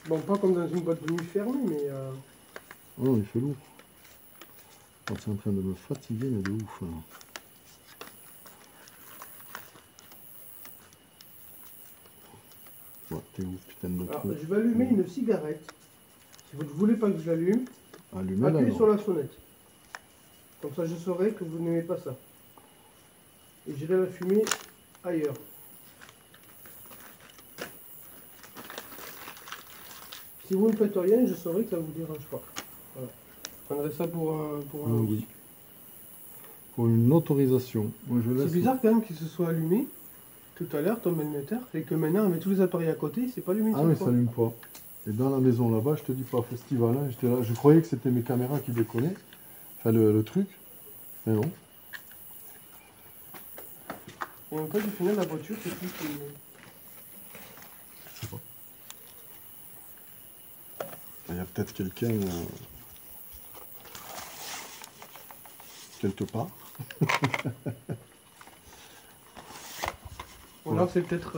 Bon, pas comme dans une boîte de nuit fermée, mais...
Oh, il fait lourd. Oh, c'est en train de me fatiguer, mais de ouf, là. Ouais, t'es où, putain de
Alors,
trou.
je vais allumer une cigarette. Si vous ne voulez pas que je l'allume,
Allumez-la,
appuyez
alors.
sur la sonnette. Comme ça, je saurai que vous n'aimez pas ça. Et j'irai la fumer ailleurs. Si vous ne faites rien, je saurai que ça ne vous dérange pas. Voilà. Je prendrai ça pour un...
Ah oui. Pour une autorisation. Moi, je
C'est
laisse...
bizarre quand même qu'il se soit allumé tout à l'heure, ton émetteur, et que maintenant, on met tous les appareils à côté, c'est pas allumé.
Ah oui, ça n'allume pas. Et dans la maison là-bas, je te dis pas, festival, hein, j'étais là, je croyais que c'était mes caméras qui déconnaient. Enfin, le truc. Mais non.
Et en fait, au final, la voiture, c'est plus que...
Je sais pas. Il y a peut-être quelqu'un quelque part.
Ou alors c'est peut-être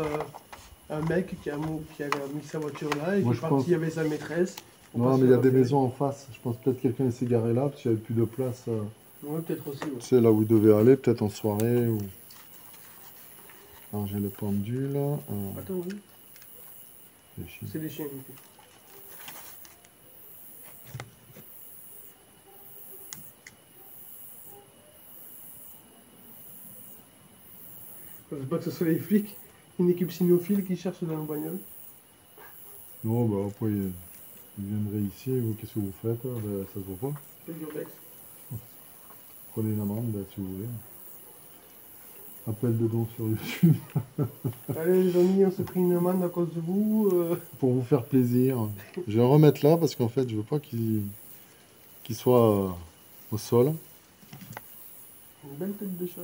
un mec qui a mis sa voiture là et
Moi,
qui est
je pense-
parti avec sa maîtresse. pour
Non,
passer
mais il y a
la
des
ferry.
maisons en face. Je pense peut-être quelqu'un s'est garé là, parce qu'il n'y avait plus de place.
Ouais, peut-être aussi, ouais.
Tu sais, là où il devait aller, peut-être en soirée. Ou... Alors, j'ai le pendule.
Attends, oui,
Les chiens.
c'est des chiens. Ok. Je ne pense pas que ce soit les flics, une équipe cynophile qui cherche dans le bagnole.
Non, bah après, ils viendraient ici. Vous, qu'est-ce que vous faites? Ben, ça se voit pas.
C'est du Urbex.
Prenez une amende, ben, si vous voulez. Appel de dons sur YouTube.
Allez les amis, on s'est pris une amende à cause de vous.
Pour vous faire plaisir. Je vais le remettre là parce qu'en fait, je veux pas qu'il soit au sol.
Une belle tête de chat.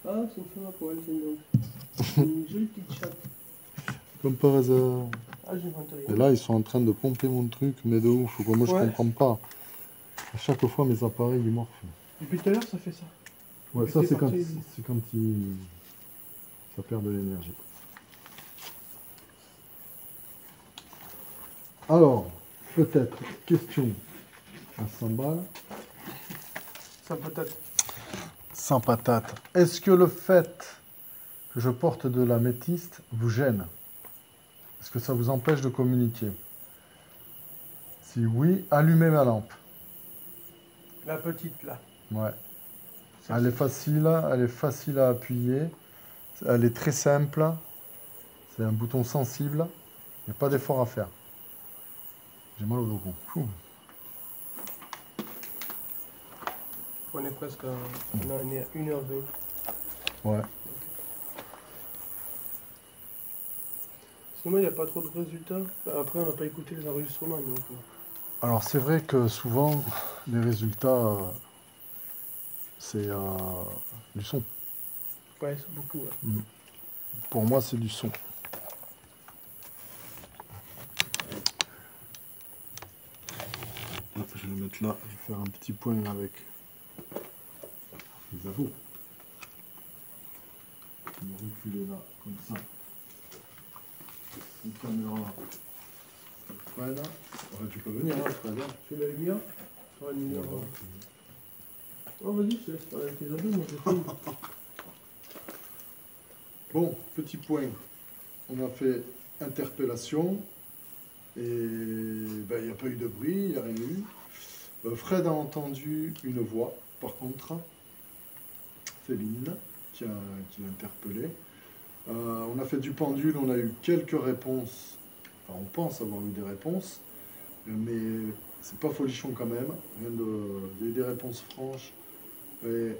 Ah, c'est une femme à poil, c'est donc. Une jolie petite chatte.
Comme par hasard.
Ah, j'ai inventé
Et
rien.
là, ils sont en train de pomper mon truc, mais de ouf. Quoi. Moi, je
Ouais.
comprends pas. À chaque fois, mes appareils, ils morfent.
Depuis tout à l'heure, ça fait ça.
Ouais,
Et
ça,
c'est
c'est quand,
parti.
ça perd de l'énergie. Alors, peut-être, question à 100 balles.
Ça patate.
Sans patate. Est-ce que le fait que je porte de la métiste vous gêne? Est-ce que ça vous empêche de communiquer? Si oui, allumez ma lampe.
La petite là.
Ouais. Elle est facile à appuyer. Elle est très simple. C'est un bouton sensible. Il n'y a pas d'effort à faire. J'ai mal au dos. Ouh.
On est presque à 1h20.
Ouais.
Sinon, il n'y a pas trop de résultats. Après, on n'a pas écouté les enregistrements. Donc,
Alors c'est vrai que souvent, les résultats, c'est du son.
Ouais, c'est beaucoup. Ouais.
Pour moi, c'est du son. Je vais le mettre là, je vais faire un petit point avec les avos. Je vais reculer là, comme ça. Une caméra. Fred. Ouais, tu peux venir, hein, Fred.
Tu veux la lumière? Ouais, une lumière.
Voilà.
Oh, vas-y, je te laisse parler avec tes amis, moi je filme.
Bon, petit point. On a fait interpellation. Et ben, il n'y a pas eu de bruit, il n'y a rien eu. Fred a entendu une voix, par contre, féminine, qui l'a interpellé. On a fait du pendule, on a eu quelques réponses. Enfin, on pense avoir eu des réponses, mais c'est pas folichon quand même. Il y a eu des réponses franches. Et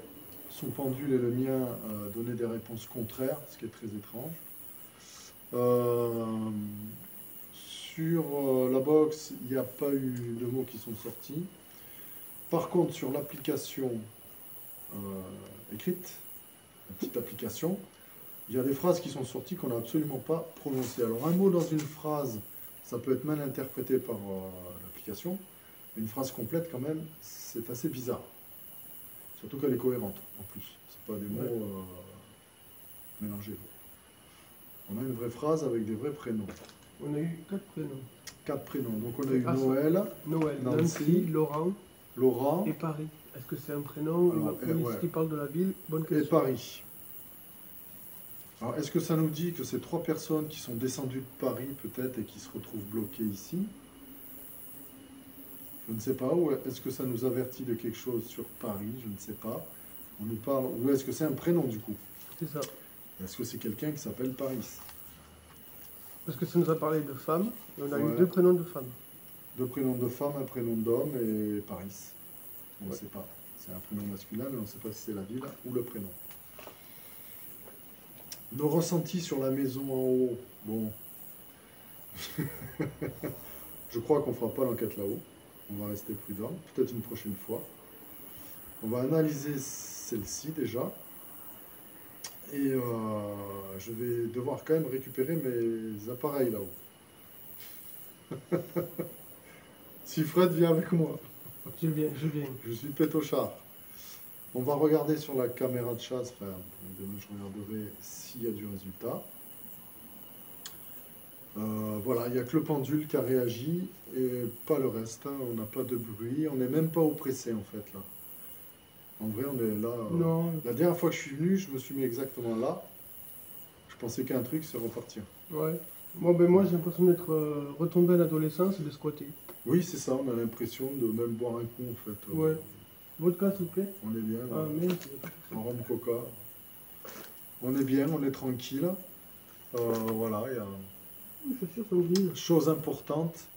son pendule et le mien donnaient des réponses contraires, ce qui est très étrange. Sur la box, il n'y a pas eu de mots qui sont sortis. Par contre, sur l'application écrite, la petite application, il y a des phrases qui sont sorties qu'on n'a absolument pas prononcées. Alors un mot dans une phrase, ça peut être mal interprété par l'application. Une phrase complète, quand même, c'est assez bizarre. Surtout qu'elle est cohérente, en plus. C'est pas des mots mélangés. On a une vraie phrase avec des vrais prénoms.
On a eu 4 prénoms.
4 prénoms. Donc on a eu Noël,
Noël,
Nancy, Laurent
et Paris. Est-ce que c'est un prénom
Alors,
ou est-ce qu'il parle de la ville? Bonne
et
question.
Paris. Alors est-ce que ça nous dit que c'est 3 personnes qui sont descendues de Paris peut-être et qui se retrouvent bloquées ici? Je ne sais pas. Ou est-ce que ça nous avertit de quelque chose sur Paris? Je ne sais pas. On nous parle. Ou est-ce que c'est un prénom du coup?
C'est ça.
Est-ce que c'est quelqu'un qui s'appelle Paris?
Parce que ça nous a parlé de femmes, et on a
Ouais.
eu 2 prénoms de femmes.
2 prénoms de femme, un prénom d'homme et Paris. On ne
Ouais.
sait pas. C'est un prénom masculin, mais on ne sait pas si c'est la ville ou le prénom. Nos ressentis sur la maison en haut. Bon. Je crois qu'on ne fera pas l'enquête là-haut. On va rester prudent. Peut-être une prochaine fois. On va analyser celle-ci déjà. Et je vais devoir quand même récupérer mes appareils là-haut. Si Fred vient avec moi.
Je viens.
Je suis pétochard. On va regarder sur la caméra de chasse. Enfin, demain je regarderai s'il y a du résultat. Voilà, il n'y a que le pendule qui a réagi et pas le reste. Hein. On n'a pas de bruit. On n'est même pas oppressé en fait là. En vrai, on est là.
Non.
La dernière fois que je suis venu, je me suis mis exactement là. Je pensais qu'un truc, c'est repartir.
Ouais. Moi j'ai l'impression d'être retombé à l'adolescence et de squatter.
Oui, c'est ça. On a l'impression de même boire un coup en fait.
Ouais. Vodka s'il vous plaît?
On est bien. Là.
Ah merde.
En rhum coca. On est bien, on est tranquille. Voilà, il y a
Je suis sûr qu'on dit.
chose importante.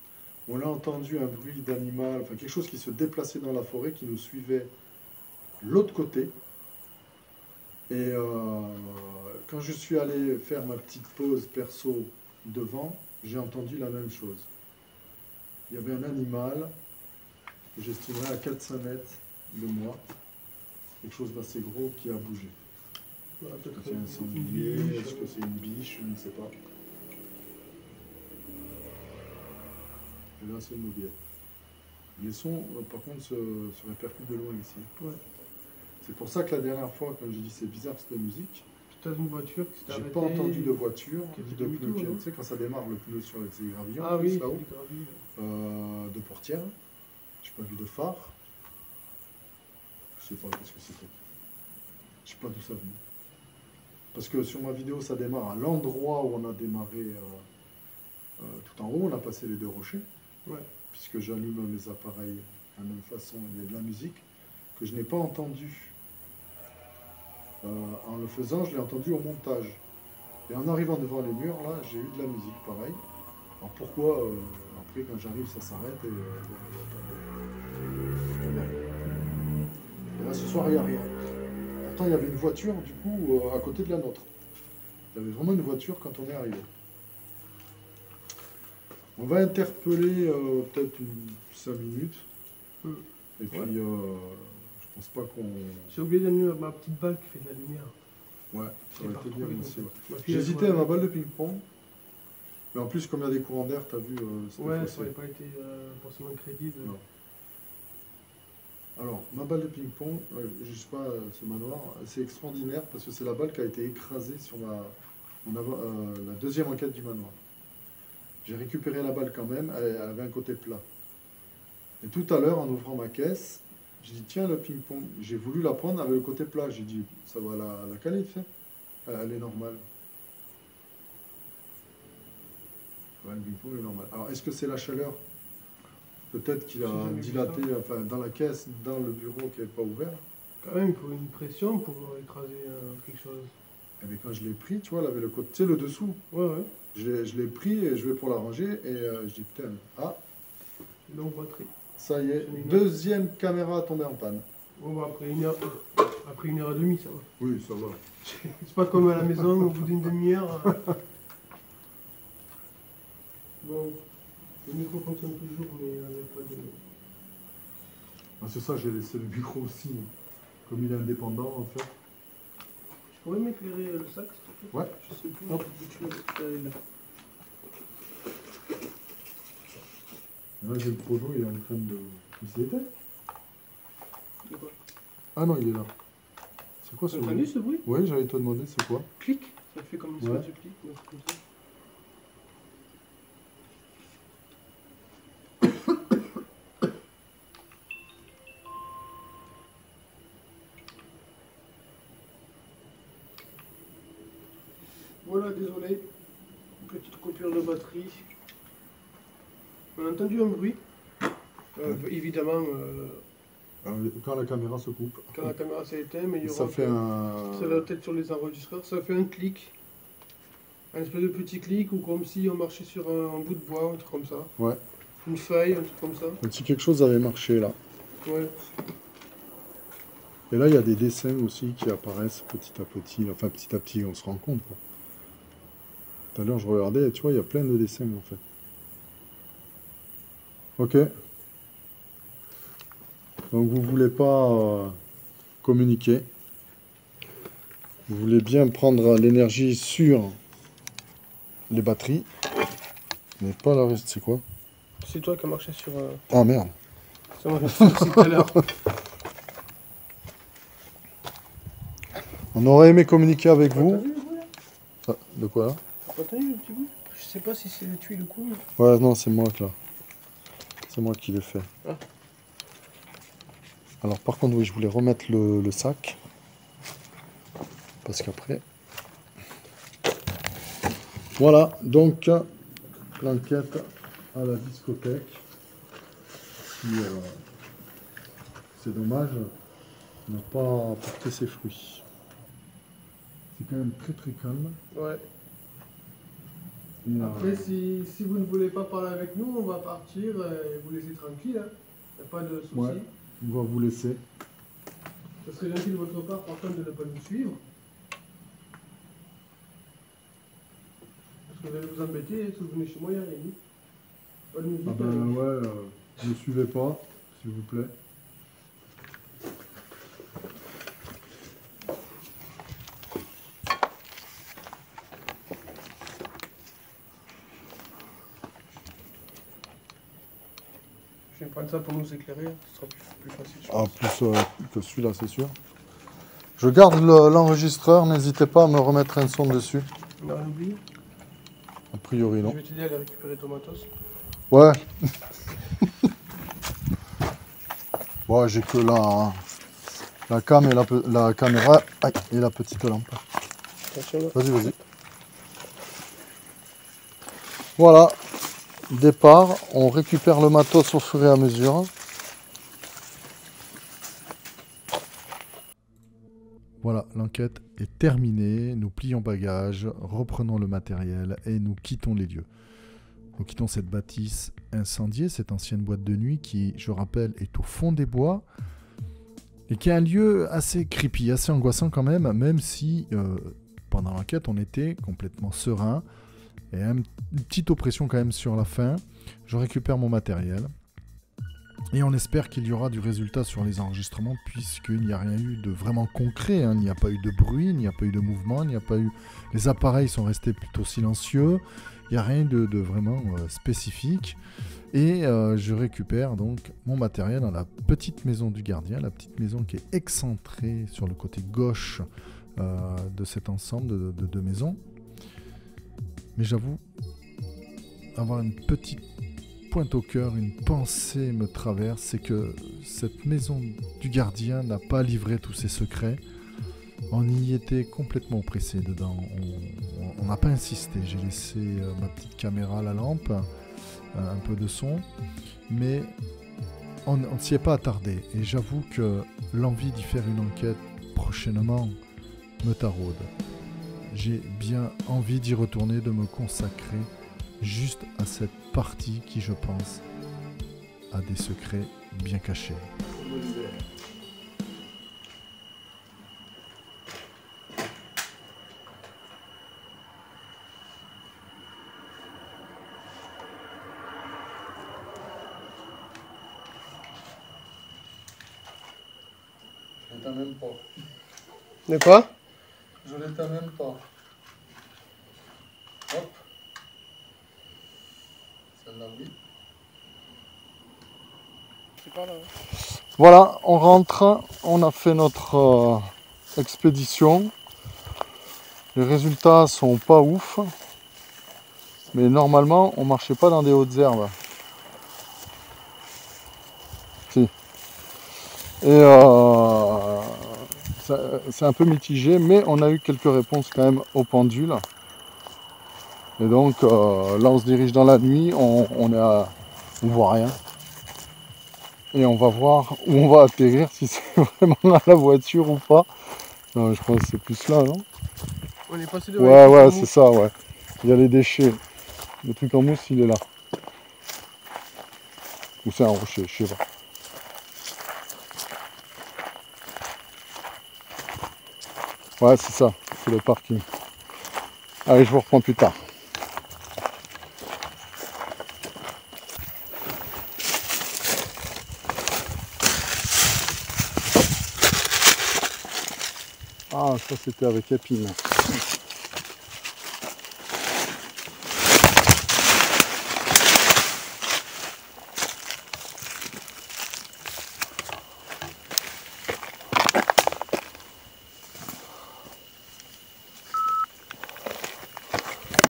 On a entendu un bruit d'animal, enfin quelque chose qui se déplaçait dans la forêt, qui nous suivait l'autre côté. Et quand je suis allé faire ma petite pause perso devant, j'ai entendu la même chose. Il y avait un animal que j'estimerais à 400 mètres de moi, quelque chose d'assez gros qui a bougé.
Voilà,
Est-ce que
peut-être
c'est un sanglier? Est-ce que c'est une biche? Je ne sais pas. Et là, c'est une mobilette. Les sons, par contre, se répercutent de loin ici.
Ouais.
C'est pour ça que la dernière fois, comme j'ai dit, c'est bizarre cette musique,
C'était une voiture qui s'était
j'ai
arrêtée.
pas entendu de voiture,
qui
ni
était
de
demi-tour,
pneu.
non
Tu sais, quand ça démarre le pneu sur les gravillons,
Ah oui,
là-haut,
c'est gravi.
de portière. J'ai pas vu de phare. Je sais pas qu'est-ce que c'était. Je sais pas d'où ça venait. Parce que sur ma vidéo, ça démarre à l'endroit où on a démarré tout en haut. On a passé les 2 rochers.
Ouais.
Puisque j'allume mes appareils de la même façon. Il y a de la musique que je n'ai pas entendue en le faisant. Je l'ai entendue au montage. Et en arrivant devant les murs, là, j'ai eu de la musique, pareil. Alors pourquoi après, quand j'arrive, ça s'arrête et là, ce soir, il n'y a rien. Pourtant, il y avait une voiture, du coup, à côté de la nôtre. Il y avait vraiment une voiture quand on est arrivé. On va interpeller peut-être 5 minutes. Et puis, je pense pas qu'on...
J'ai oublié d'allumer ma petite balle qui fait de la lumière.
Ouais, ça aurait été bien aussi. Ouais.
Ma fille,
J'ai
elle
hésité à
pourrait-
ma balle de ping-pong. Mais en plus, comme il y a des courants d'air, t'as vu, c'était
Ouais, ça
facile.
n'aurait pas été forcément crédible.
Non. Alors, ma balle de ping-pong, je sais pas, ce manoir, c'est extraordinaire parce que c'est la balle qui a été écrasée sur la deuxième enquête du manoir. J'ai récupéré la balle quand même, elle avait un côté plat. Et tout à l'heure, en ouvrant ma caisse, j'ai dit tiens, le ping-pong, j'ai voulu la prendre avec le côté plat. J'ai dit ça va la qualif, hein. Elle est normale. Ouais, le ping-pong est normal. Alors, est-ce que c'est la chaleur? Peut-être qu'il a
J'ai jamais vu
dilaté, enfin, dans la caisse, dans le bureau qui n'est pas ouvert.
Quand même, il faut une pression pour écraser quelque chose.
Et bien, quand je l'ai pris, tu vois, elle avait le côté, tu sais, le dessous.
Ouais, ouais.
Je l'ai pris et je vais pour la ranger et je dis putain,
Longue batterie.
ça y est, deuxième caméra tombée en panne.
Bon, bah, après 1h30, ça va.
Oui, ça va.
C'est pas comme à la maison, au bout d'une demi-heure. Bon, le micro fonctionne toujours, mais il n'y a pas de.
Ah, c'est ça, j'ai laissé le micro aussi. Comme il est indépendant, en fait.
Tu pourrais m'éclairer le sac, s'il te plaît?
Ouais.
Je sais plus où tu l'as éclairé, là.
Là, j'ai le chrono, il est en train de. Il s'est éteint?
De quoi?
Ah non, il est là. C'est quoi ce
T'as entendu
bruit?
ce bruit?
Oui, j'allais te demander, c'est quoi?
Clic. Ça fait comme une
Ouais.
espèce de clic, donc comme ça. Voilà, désolé. Petite coupure de batterie. On a entendu un bruit. Évidemment,
Quand la caméra se coupe.
quand la caméra s'est éteinte, mais il y aura.
Ça fait un.
Ça doit être sur les enregistreurs. Ça fait un clic. Un espèce de petit clic, ou comme si on marchait sur un bout de bois, un truc comme ça.
Ouais.
Une feuille, un truc comme ça.
Un petit quelque chose avait marché là.
Ouais.
Et là, il y a des dessins aussi qui apparaissent petit à petit. Enfin, petit à petit, on se rend compte, quoi. Tout à l'heure, je regardais, et tu vois, il y a plein de dessins, en fait. Ok. Donc, vous voulez pas communiquer. Vous voulez bien prendre l'énergie sur les batteries. Mais pas la reste, c'est quoi?
C'est toi qui as marché sur.
Ah, merde.
Ça m'a fait tout à l'heure.
On aurait aimé communiquer avec
T'as
vous.
vu le bruit là?
Ah, de quoi, là?
T'as pas entendu le petit bruit? Je sais pas si c'est les tuiles ou quoi.
Ouais, non, c'est moi là. C'est moi qui l'ai fait.
Ah.
Alors, par contre, oui, je voulais remettre le sac. Parce qu'après. Voilà, donc, l'enquête à la discothèque. Qui, c'est dommage, n'a pas porté ses fruits. C'est quand même très très calme.
Ouais.
Et,
Après, si vous ne voulez pas parler avec nous, on va partir et vous laisser tranquille. Hein. Y a pas de souci.
Ouais. On va vous laisser.
Ça serait gentil de votre part, par contre, de ne pas nous suivre. Parce que vous allez vous embêter, si vous venez chez moi, il n'y a rien. Pas de musique.
Ah ben ouais, ne suivez pas, s'il vous plaît.
Je vais prendre ça pour nous éclairer, ce sera plus facile. je
Ah,
pense.
plus que celui-là, c'est sûr. Je garde l'enregistreur, n'hésitez pas à me remettre un son dessus.
On a rien oublié.
A priori,
Je
non.
vais t'aider à aller récupérer ton matos.
Ouais. Ouais, j'ai que la cam et la caméra et la petite lampe.
Attention là.
Vas-y, vas-y. Voilà. Départ. On récupère le matos au fur et à mesure.
Voilà, l'enquête est terminée. Nous plions bagages, reprenons le matériel et nous quittons les lieux. Nous quittons cette bâtisse incendiée, cette ancienne boîte de nuit qui, je rappelle, est au fond des bois et qui est un lieu assez creepy, assez angoissant quand même si pendant l'enquête on était complètement serein et une petite oppression quand même sur la fin. Je récupère mon matériel Et on espère qu'il y aura du résultat sur les enregistrements, puisqu'il n'y a rien eu de vraiment concret, hein. Il n'y a pas eu de bruit, il n'y a pas eu de mouvement, il n'y a pas eu... Les appareils sont restés plutôt silencieux, il n'y a rien de vraiment spécifique. Et je récupère donc mon matériel dans la petite maison du gardien, la petite maison qui est excentrée sur le côté gauche de cet ensemble de deux maisons. Mais j'avoue, avoir une petite pointe au cœur, une pensée me traverse, c'est que cette maison du gardien n'a pas livré tous ses secrets. On y était complètement pressé dedans, on n'a pas insisté, j'ai laissé ma petite caméra à la lampe, un peu de son, mais on ne s'y est pas attardé. Et j'avoue que l'envie d'y faire une enquête prochainement me taraude. J'ai bien envie d'y retourner, de me consacrer juste à cette partie qui, je pense, a des secrets bien cachés.
Je l'éteins même pas.
De quoi?
Je l'éteins même pas. Hop. Celle-là, oui.
C'est pas là.
Voilà, on rentre. On a fait notre expédition. Les résultats sont pas ouf. Mais normalement, on marchait pas dans des hautes herbes. Si. Et c'est un peu mitigé, mais on a eu quelques réponses quand même au pendule. Et donc là, on se dirige dans la nuit, on voit rien. Et on va voir où on va atterrir, si c'est vraiment dans la voiture ou pas. Non, je pense que c'est plus là, non?
On est passé de
Ouais, c'est ça, ouais. Il y a les déchets. Le truc en mousse, il est là. Ou c'est un rocher, je sais pas. Ouais, c'est ça, c'est le parking. Allez, je vous reprends plus tard. Ah, ça c'était avec Épine.